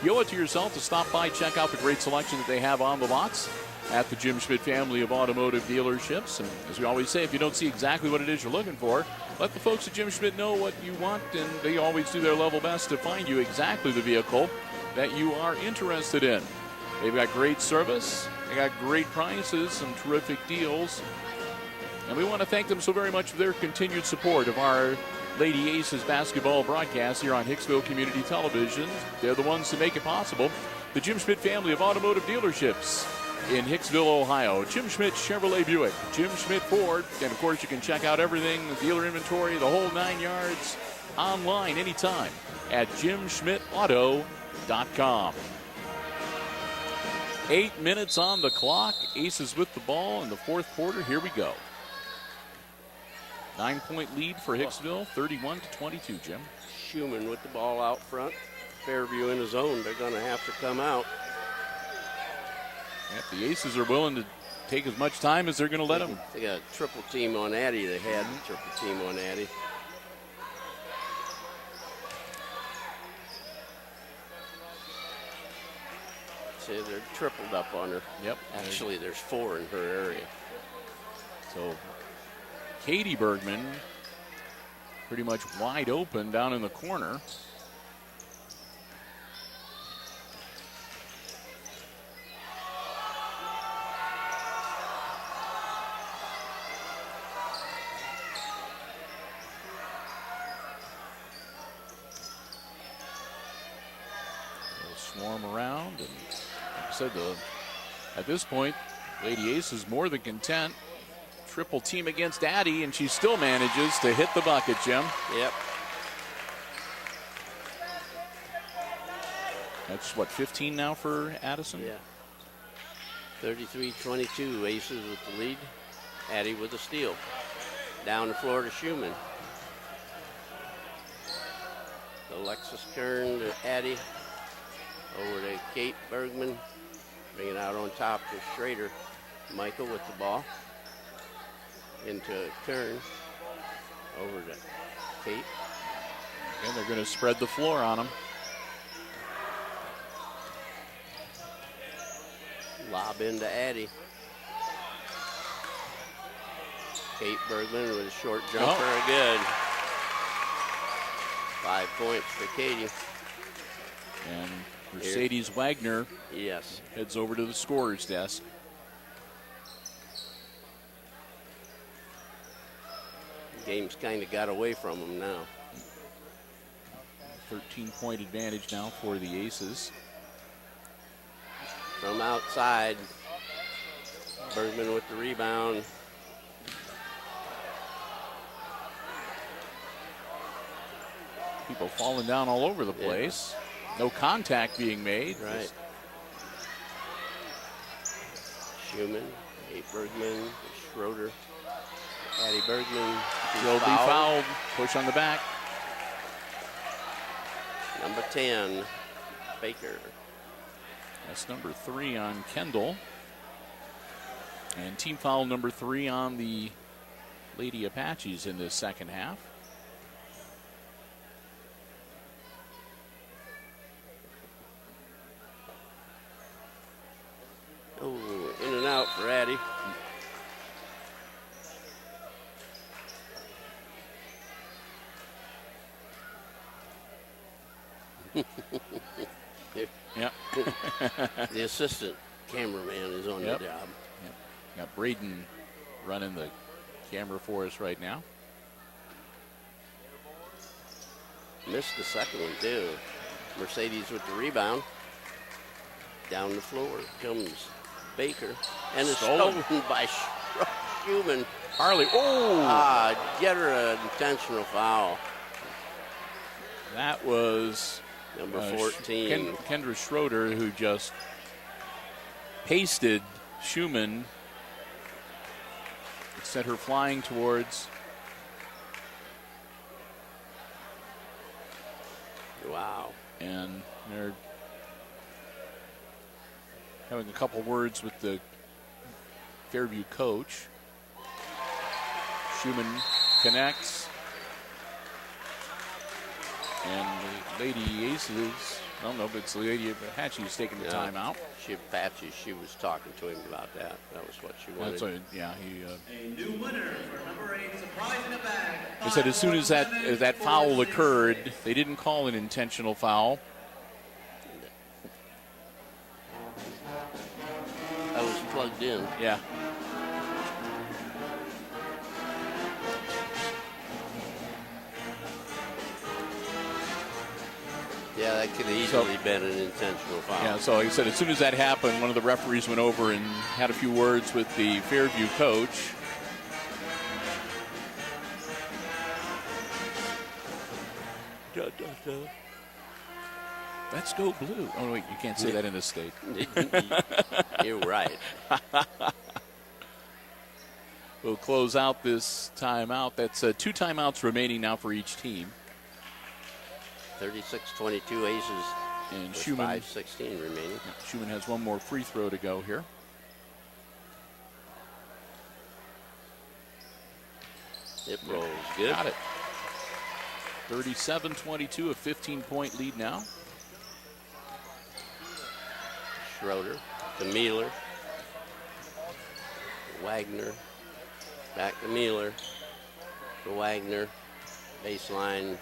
you owe it to yourself to stop by, check out the great selection that they have on the lots at the Jim Schmidt family of automotive dealerships. And as we always say, if you don't see exactly what it is you're looking for, let the folks at Jim Schmidt know what you want, and they always do their level best to find you exactly the vehicle that you are interested in. They've got great service, they got great prices, some terrific deals, and we want to thank them so very much for their continued support of our Lady Aces basketball broadcast here on Hicksville Community Television. They're the ones who make it possible. The Jim Schmidt family of automotive dealerships in Hicksville, Ohio. Jim Schmidt Chevrolet Buick, Jim Schmidt Ford, and of course you can check out everything, the dealer inventory, the whole 9 yards, online anytime at jimschmidtauto.com. 8 minutes on the clock. Aces with the ball in the fourth quarter. Here we go. 9-point lead for Hicksville, 31-22, Jim.
Schumann with the ball out front. Fairview in his zone. They're going to have to come out.
If the Aces are willing to take as much time as they're going to let them.
They got a triple team on Addy. They had a triple team on Addy. See, they're tripled up on her.
Yep.
Actually, there's 4 in her area.
So Katie Bergman pretty much wide open down in the corner. They'll swarm around, and like I said, at this point, Lady Ace is more than content. Triple team against Addy, and she still manages to hit the bucket, Jim.
Yep.
That's what, 15 now for Addison?
Yeah. 33-22, Aces with the lead. Addy with the steal. Down the floor to Schumann. Alexis Kern to Addy. Over to Kate Bergman. Bring it out on top to Schrader. Michael with the ball. Into Kern. Over to Kate.
And they're going to spread the floor on them.
Lob into Addy. Kate Bergman with a short jumper. Good. 5 points for Katie.
And Mercedes Wagner
Yes.
heads over to the scorer's desk.
Game's kind of got away from them now.
13-point advantage now for the Aces.
From outside, Bergman with the rebound.
People falling down all over the place. No contact being made.
Right. Schumann, Kate Bergman, Schroeder, Addy Bergman.
Will be fouled. Push on the back.
Number 10, Baker.
That's number 3 on Kendall. And team foul number 3 on the Lady Apaches in this second half.
Oh, in and out for Addy.
Yep.
The assistant cameraman is on the job.
Yep. Got Braden running the camera for us right now.
Missed the second one, too. Mercedes with the rebound. Down the floor comes Baker. And it's stolen by Schumann.
Harley,
Get her an intentional foul.
That was
Number 14.
Kendra Schroeder, who just pasted Schumann, sent her flying towards
Wow.
And they're having a couple words with the Fairview coach. Schumann connects. And the Lady Aces, I don't know if it's the Lady Apache who's taking the timeout.
She was talking to him about that. That was what she wanted.
A new winner for number 8, surprise in the bag.
They said as soon as that foul occurred, they didn't call an intentional foul.
I was plugged in.
Yeah.
Yeah, that could have easily been an intentional foul.
Yeah, so like I said, as soon as that happened, one of the referees went over and had a few words with the Fairview coach. Let's go blue. Oh, wait, you can't say that in this state.
You're right.
We'll close out this timeout. That's 2 timeouts remaining now for each team.
36-22 Aces.
And Schumann,
5:16 remaining.
Schumann has one more free throw to go here.
It rolls good.
Got it. 37-22, a 15-point lead now.
Schroeder to Mueller. Wagner. Back to Mueller. To Wagner. Baseline.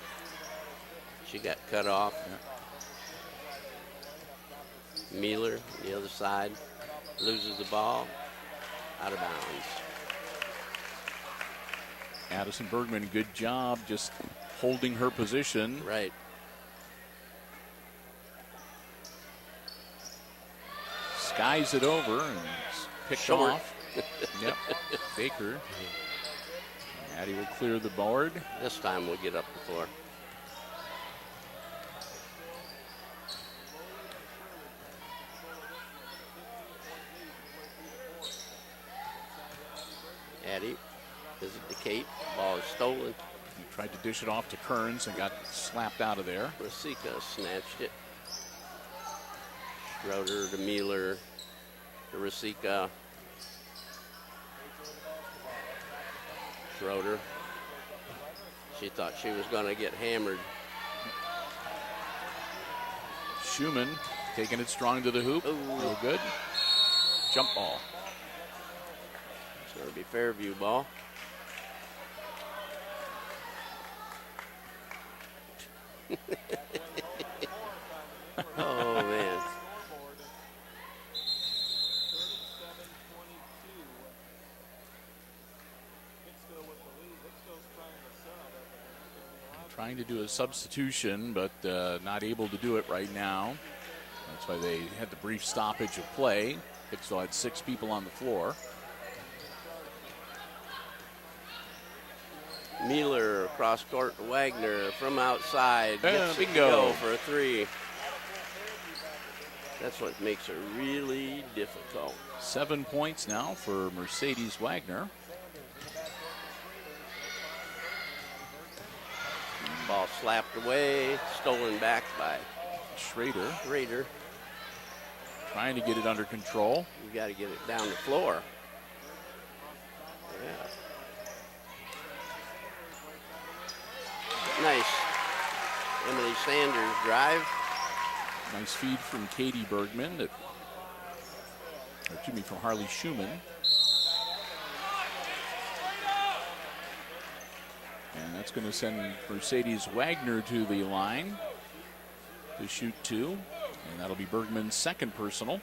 She got cut off. Yeah. Mueller, the other side, loses the ball. Out of bounds.
Addison Bergman, good job just holding her position.
Right.
Skies it over and it's picked
Short.
off. Yep. Baker. Addie will clear the board.
This time we'll get up the floor. Addie is at the Cape. Ball is stolen.
He tried to dish it off to Kearns and got slapped out of there.
Rosica snatched it. Schroeder to Mueller to Rosica. Schroeder. She thought she was going to get hammered.
Schumann taking it strong to the hoop.
Ooh.
No good. Jump ball.
It's going to be Fairview ball. Oh, man.
Trying to do a substitution, but not able to do it right now. That's why they had the brief stoppage of play. Hicksville had 6 people on the floor.
Mueller across court to Wagner from outside. Gets it to
bingo.
go for a 3. That's what makes it really difficult.
7 points now for Mercedes Wagner.
Ball slapped away, stolen back by
Schrader
Raider.
trying to get it under control.
You got to get it down the floor. Yeah. Nice. Emily Sanders drive.
Nice feed from Katie Bergman. From Harley Schumann. And that's going to send Mercedes Wagner to the line to shoot 2. And that'll be Bergman's second personal.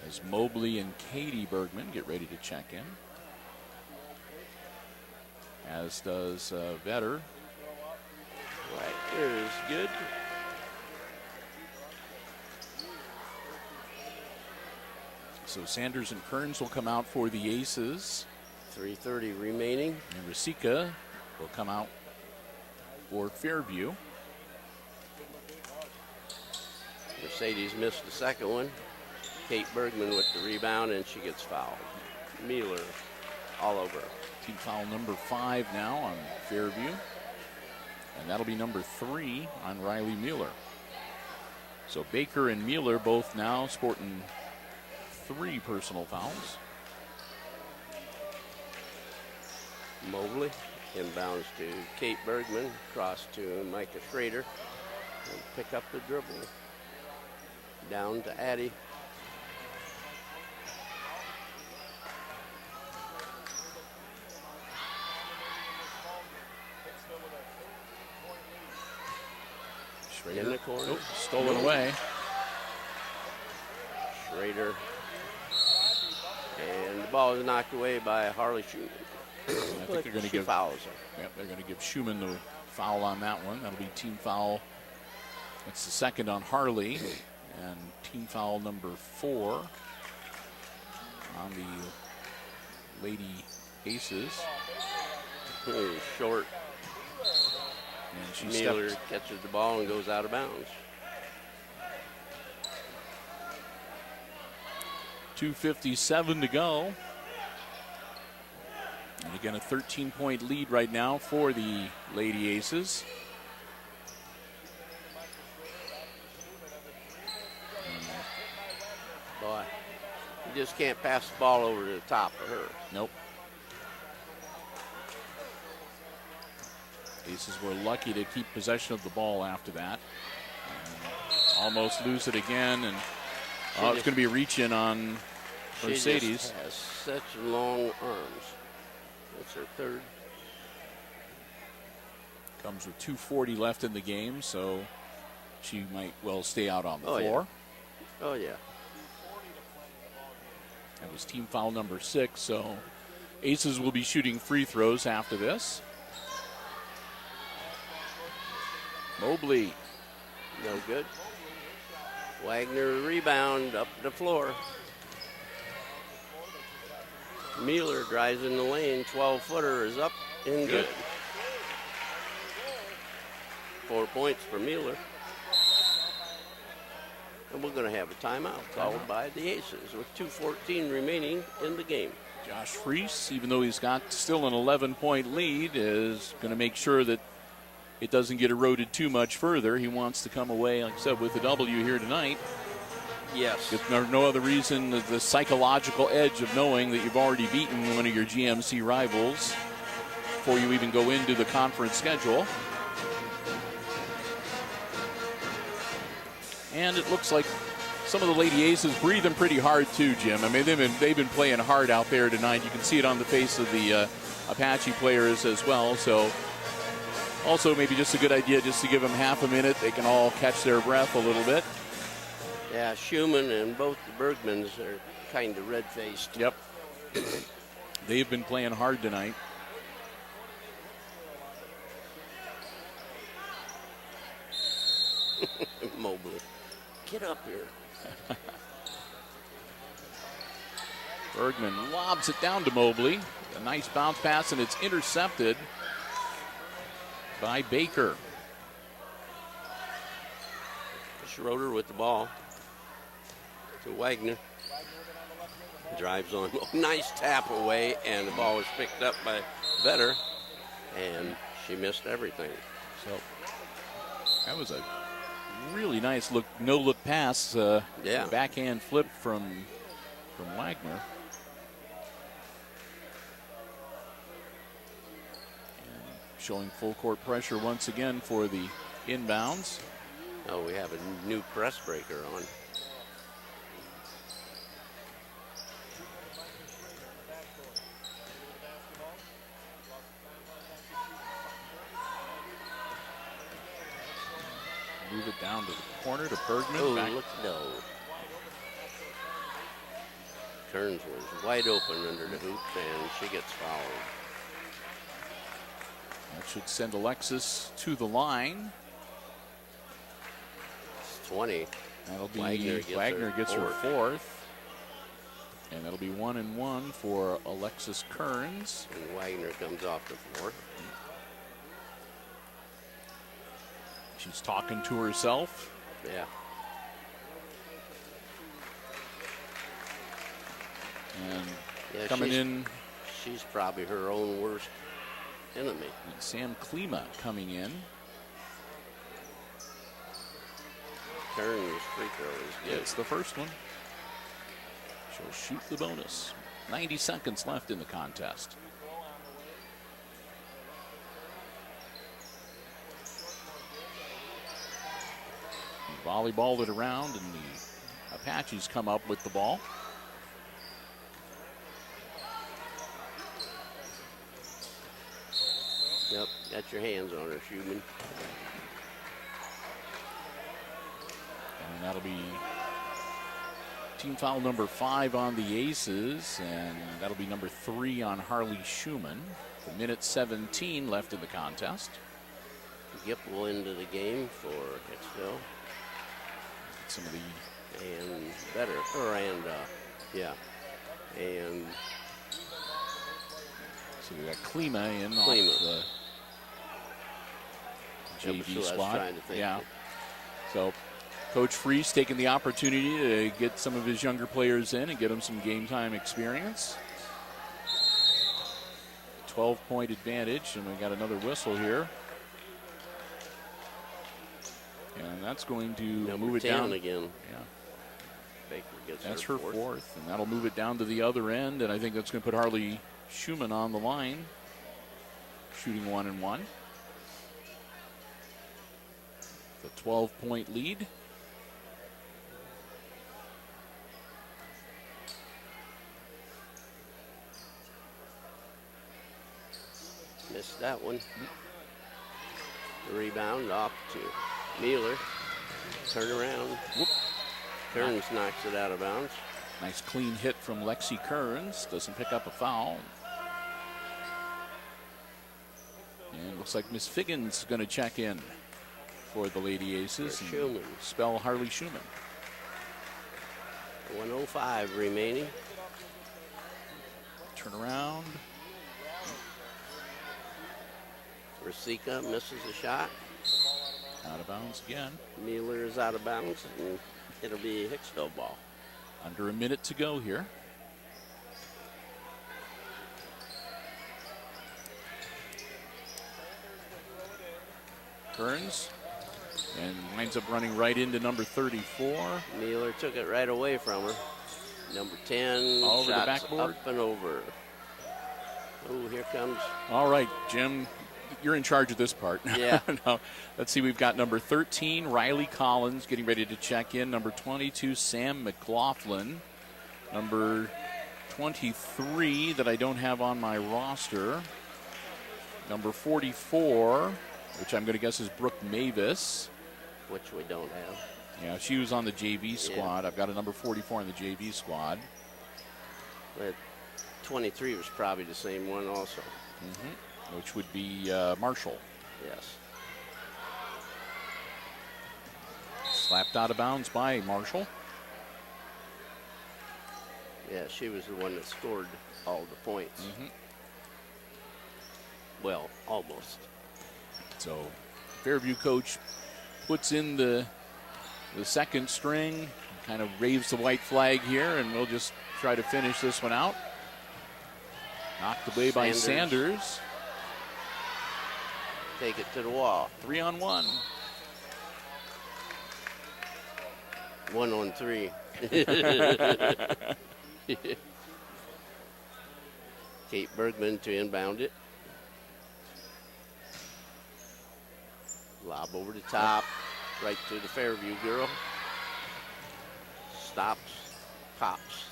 As Mobley and Katie Bergman get ready to check in. As does Vetter.
Wagner is good.
So Sanders and Kearns will come out for the Aces.
3:30 remaining.
And Rosica will come out for Fairview.
Mercedes missed the second one. Kate Bergman with the rebound, and she gets fouled. Mueller all over her.
Team foul number 5 now on Fairview. And that'll be number 3 on Riley Mueller. So Baker and Mueller both now sporting 3 personal fouls.
Mobley inbounds to Kate Bergman, cross to Micah Schrader, and pick up the dribble. Down to Addie.
Schrader.
In the corner.
Nope, stolen away.
Schrader. And the ball is knocked away by Harley Schumann.
I think they're going to give
fouls her.
Yep, they're going to give Schumann the foul on that one. That'll be team foul. That's the second on Harley, and team foul number 4 on the Lady Aces.
Short.
And she
Mueller
stepped.
catches the ball and goes out of bounds.
2:57 to go. And again, a 13-point lead right now for the Lady Aces.
Boy, you just can't pass the ball over to the top of her.
Nope. Aces were lucky to keep possession of the ball after that. Almost lose it again, and it's going to be a reach-in on Mercedes.
She just has such long arms. That's her third.
Comes with 2:40 left in the game, so she might well stay out on the
Oh,
floor.
Yeah. Oh, yeah.
That was team foul number 6, so Aces will be shooting free throws after this. Mobley.
No good. Wagner rebound up the floor. Mueller drives in the lane. 12-footer is up and good. 4 points for Mueller. And we're going to have a timeout called by the Aces with 2:14 remaining in the game.
Josh Freese, even though he's got still an 11-point lead, is going to make sure that it doesn't get eroded too much further. He wants to come away, like I said, with a W here tonight.
Yes.
If there's no other reason, the psychological edge of knowing that you've already beaten one of your GMC rivals before you even go into the conference schedule. And it looks like some of the Lady Aces breathing pretty hard too, Jim. I mean, they've been playing hard out there tonight. You can see it on the face of the Apache players as well. So also maybe just a good idea just to give them half a minute. They can all catch their breath a little bit.
Yeah, Schumann and both the Bergmans are kind of red-faced.
Yep. They've been playing hard tonight.
Mobley, get up here.
Bergman lobs it down to Mobley. A nice bounce pass, and it's intercepted by Baker.
Schroeder with the ball to Wagner. Drives on. Nice tap away, and the ball was picked up by Vetter, and she missed everything.
So that was a really nice look, no-look pass.
Yeah.
Backhand flip from Wagner. And showing full court pressure once again for the inbounds.
Oh, we have a new press breaker on.
Move it down to the corner to Bergman.
Oh,
Back.
look, no. Kearns was wide open under the hoop, and she gets fouled.
That should send Alexis to the line.
It's 20.
That'll be
Wagner gets her
fourth. And that'll be 1 and 1 for Alexis Kearns.
And Wagner comes off the floor.
She's talking to herself.
Yeah.
And
Yeah,
coming in.
she's probably her own worst enemy.
And Sam Klima coming in.
Turns free throw is good.
It's the first one. She'll shoot the bonus. 90 seconds left in the contest. Volleyballed it around, and the Apaches come up with the ball.
Yep, got your hands on her, Schumann.
And that'll be team foul number 5 on the Aces, and that'll be number 3 on Harley Schumann. A minute 17 left in the contest.
Gipple into the game for Hicksville.
Some of the
And better, and
so we got Klima in
Klima.
off the
Yeah,
JV
so I was
squad.
trying to think.
Yeah. So Coach Freese taking the opportunity to get some of his younger players in and get them some game time experience. 12-point advantage, and we got another whistle here. And that's going to
Number
move it
10
down
again.
Yeah.
Baker gets
That's
her
her fourth, and that'll move it down to the other end, and I think that's going to put Harley Schumann on the line, shooting 1 and 1. The 12-point lead.
Missed that one. Rebound off to Mueller. Turn around.
Whoop.
Kearns knocks it out of bounds.
Nice clean hit from Lexi Kearns. Doesn't pick up a foul. And looks like Miss Figgins is going to check in for the Lady Aces.
For
and
Schumann.
spell Harley Schumann.
1:05 remaining.
Turn around.
Rasika misses a shot.
Out of bounds again.
Mueller is out of bounds, and it'll be a Hicksville ball.
Under a minute to go here. Kearns, and winds up running right into number 34.
Mueller took it right away from her. Number 10,
Over the
shots
backboard.
up and over. Oh, here comes.
All right, Jim, you're in charge of this part.
Yeah.
Now, let's see, we've got number 13, Riley Collins, getting ready to check in. Number 22, Sam McLaughlin. Number 23 that I don't have on my roster. Number 44, which I'm going to guess is Brooke Mavis.
Which we don't have.
Yeah, she was on the JV squad. I've got a number 44 on the JV squad.
But 23 was probably the same one also.
Which would be Marshall.
Yes.
Slapped out of bounds by Marshall.
Yeah, she was the one that scored all the points. Well, almost.
So Fairview coach puts in the second string, kind of waves the white flag here, and we'll just try to finish this one out. Knocked away by Sanders.
Take it to the wall.
3-on-1.
1-on-3. Kate Bergman to inbound it. Lob over the top, right to the Fairview girl. Stops, pops.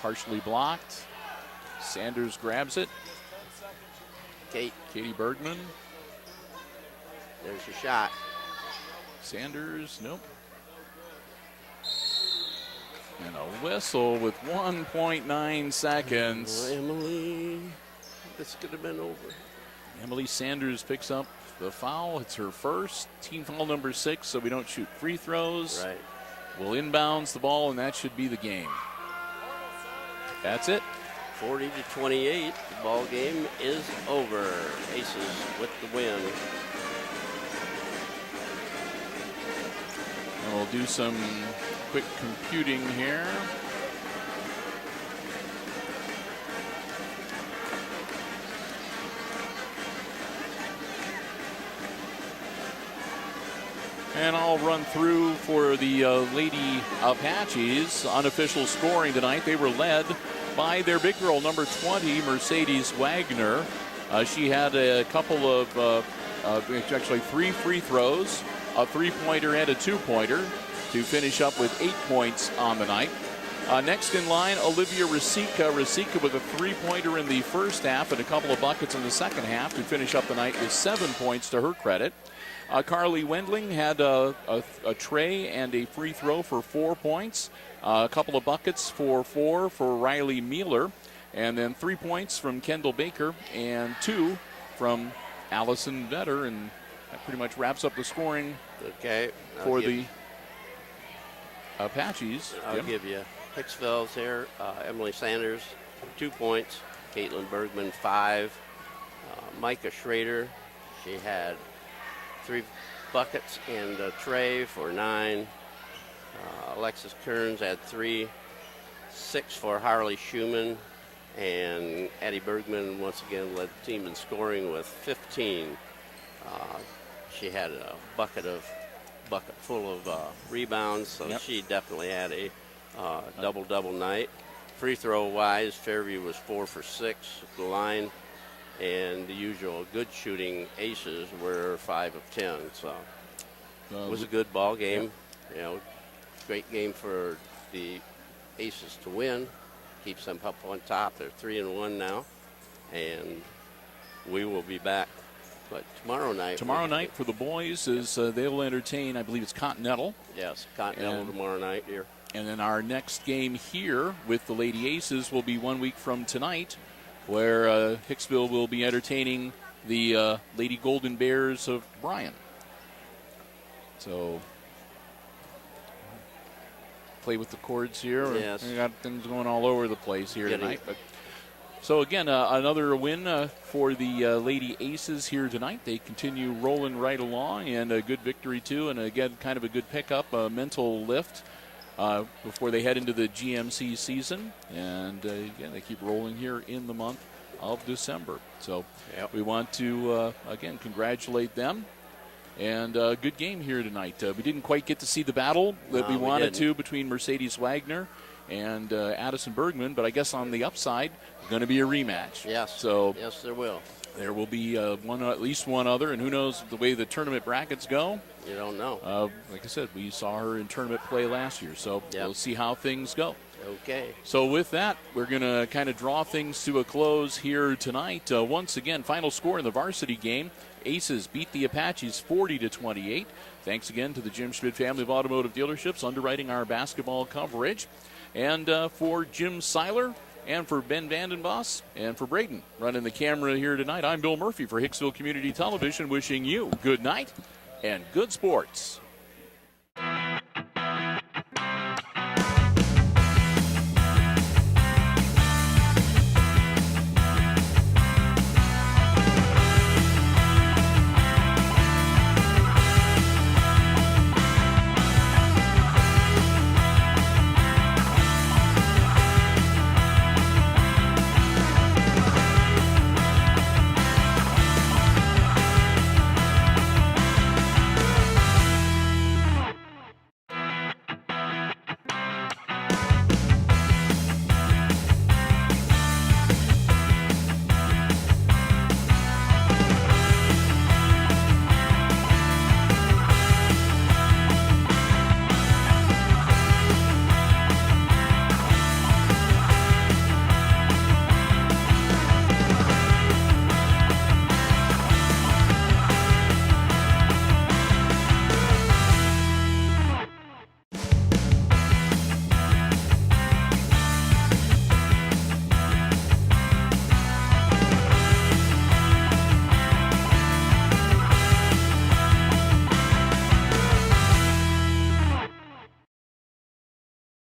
Partially blocked. Sanders grabs it. Katie Bergman.
There's your shot.
Sanders, nope. And a whistle with 1.9 seconds.
Oh, Emily, this could have been over.
Emily Sanders picks up the foul. It's her first. Team foul number 6, so we don't shoot free throws.
Right.
We'll inbounds the ball, and that should be the game. That's it.
40-28. The ball game is over. Aces with the win.
And we'll do some quick computing here. And I'll run through for the Lady Apaches. Unofficial scoring tonight. They were led by their big girl, number 20, Mercedes Wagner. She had a couple of, actually 3 free throws, a 3-pointer and a 2-pointer to finish up with 8 points on the night. Next in line, Olivia Rasica. Rasica with a 3-pointer in the first half and a couple of buckets in the second half to finish up the night with 7 points to her credit. Carly Wendling had a tray and a free throw for 4 points. A couple of buckets for 4 for Riley Mueller. And then 3 points from Kendall Baker and 2 from Allison Vetter. And that pretty much wraps up the scoring for the Apaches.
I'll give you Hicksville's here. Emily Sanders, 2 points. Caitlin Bergman, 5. Micah Schrader, she had 3 buckets and a tray for 9. Alexis Kearns had 3. 6 for Harley Schumann. And Addie Bergman once again led the team in scoring with 15. She had a bucket full of rebounds, so she definitely had a double-double night. Free throw wise, Fairview was 4 for 6 at the line, and the usual good shooting aces were 5 of 10. So it was a good ball game. You know, great game for the aces to win. Keeps them up on top. They're 3-1 now, and we will be back. But tomorrow night
for the boys is they will entertain, I believe it's Continental.
Yes, Continental tomorrow night here.
And then our next game here with the Lady Aces will be 1 week from tonight, where Hicksville will be entertaining the Lady Golden Bears of Bryan. So play with the cords here.
Yes.
We got things going all over the place here tonight. But so again, another win for the Lady Aces here tonight. They continue rolling right along, and a good victory too, and again, kind of a good pickup, a mental lift before they head into the GMC season. And again, they keep rolling here in the month of December. So we want to again congratulate them. And a good game here tonight. We didn't quite get to see the battle that we wanted to between Mercedes Wagner and Addison Bergman, but I guess on the upside, going to be a rematch.
Yes.
So
yes, there will.
There will be at least one other, and who knows the way the tournament brackets go.
You don't know.
Like I said, we saw her in tournament play last year, so we'll see how things go.
Okay.
So with that, we're going to kind of draw things to a close here tonight. Once again, final score in the varsity game. Aces beat the Apaches 40-28. Thanks again to the Jim Schmidt family of automotive dealerships underwriting our basketball coverage. And for Jim Seiler and for Ben Vandenboss and for Braden running the camera here tonight, I'm Bill Murphy for Hicksville Community Television, wishing you good night and good sports.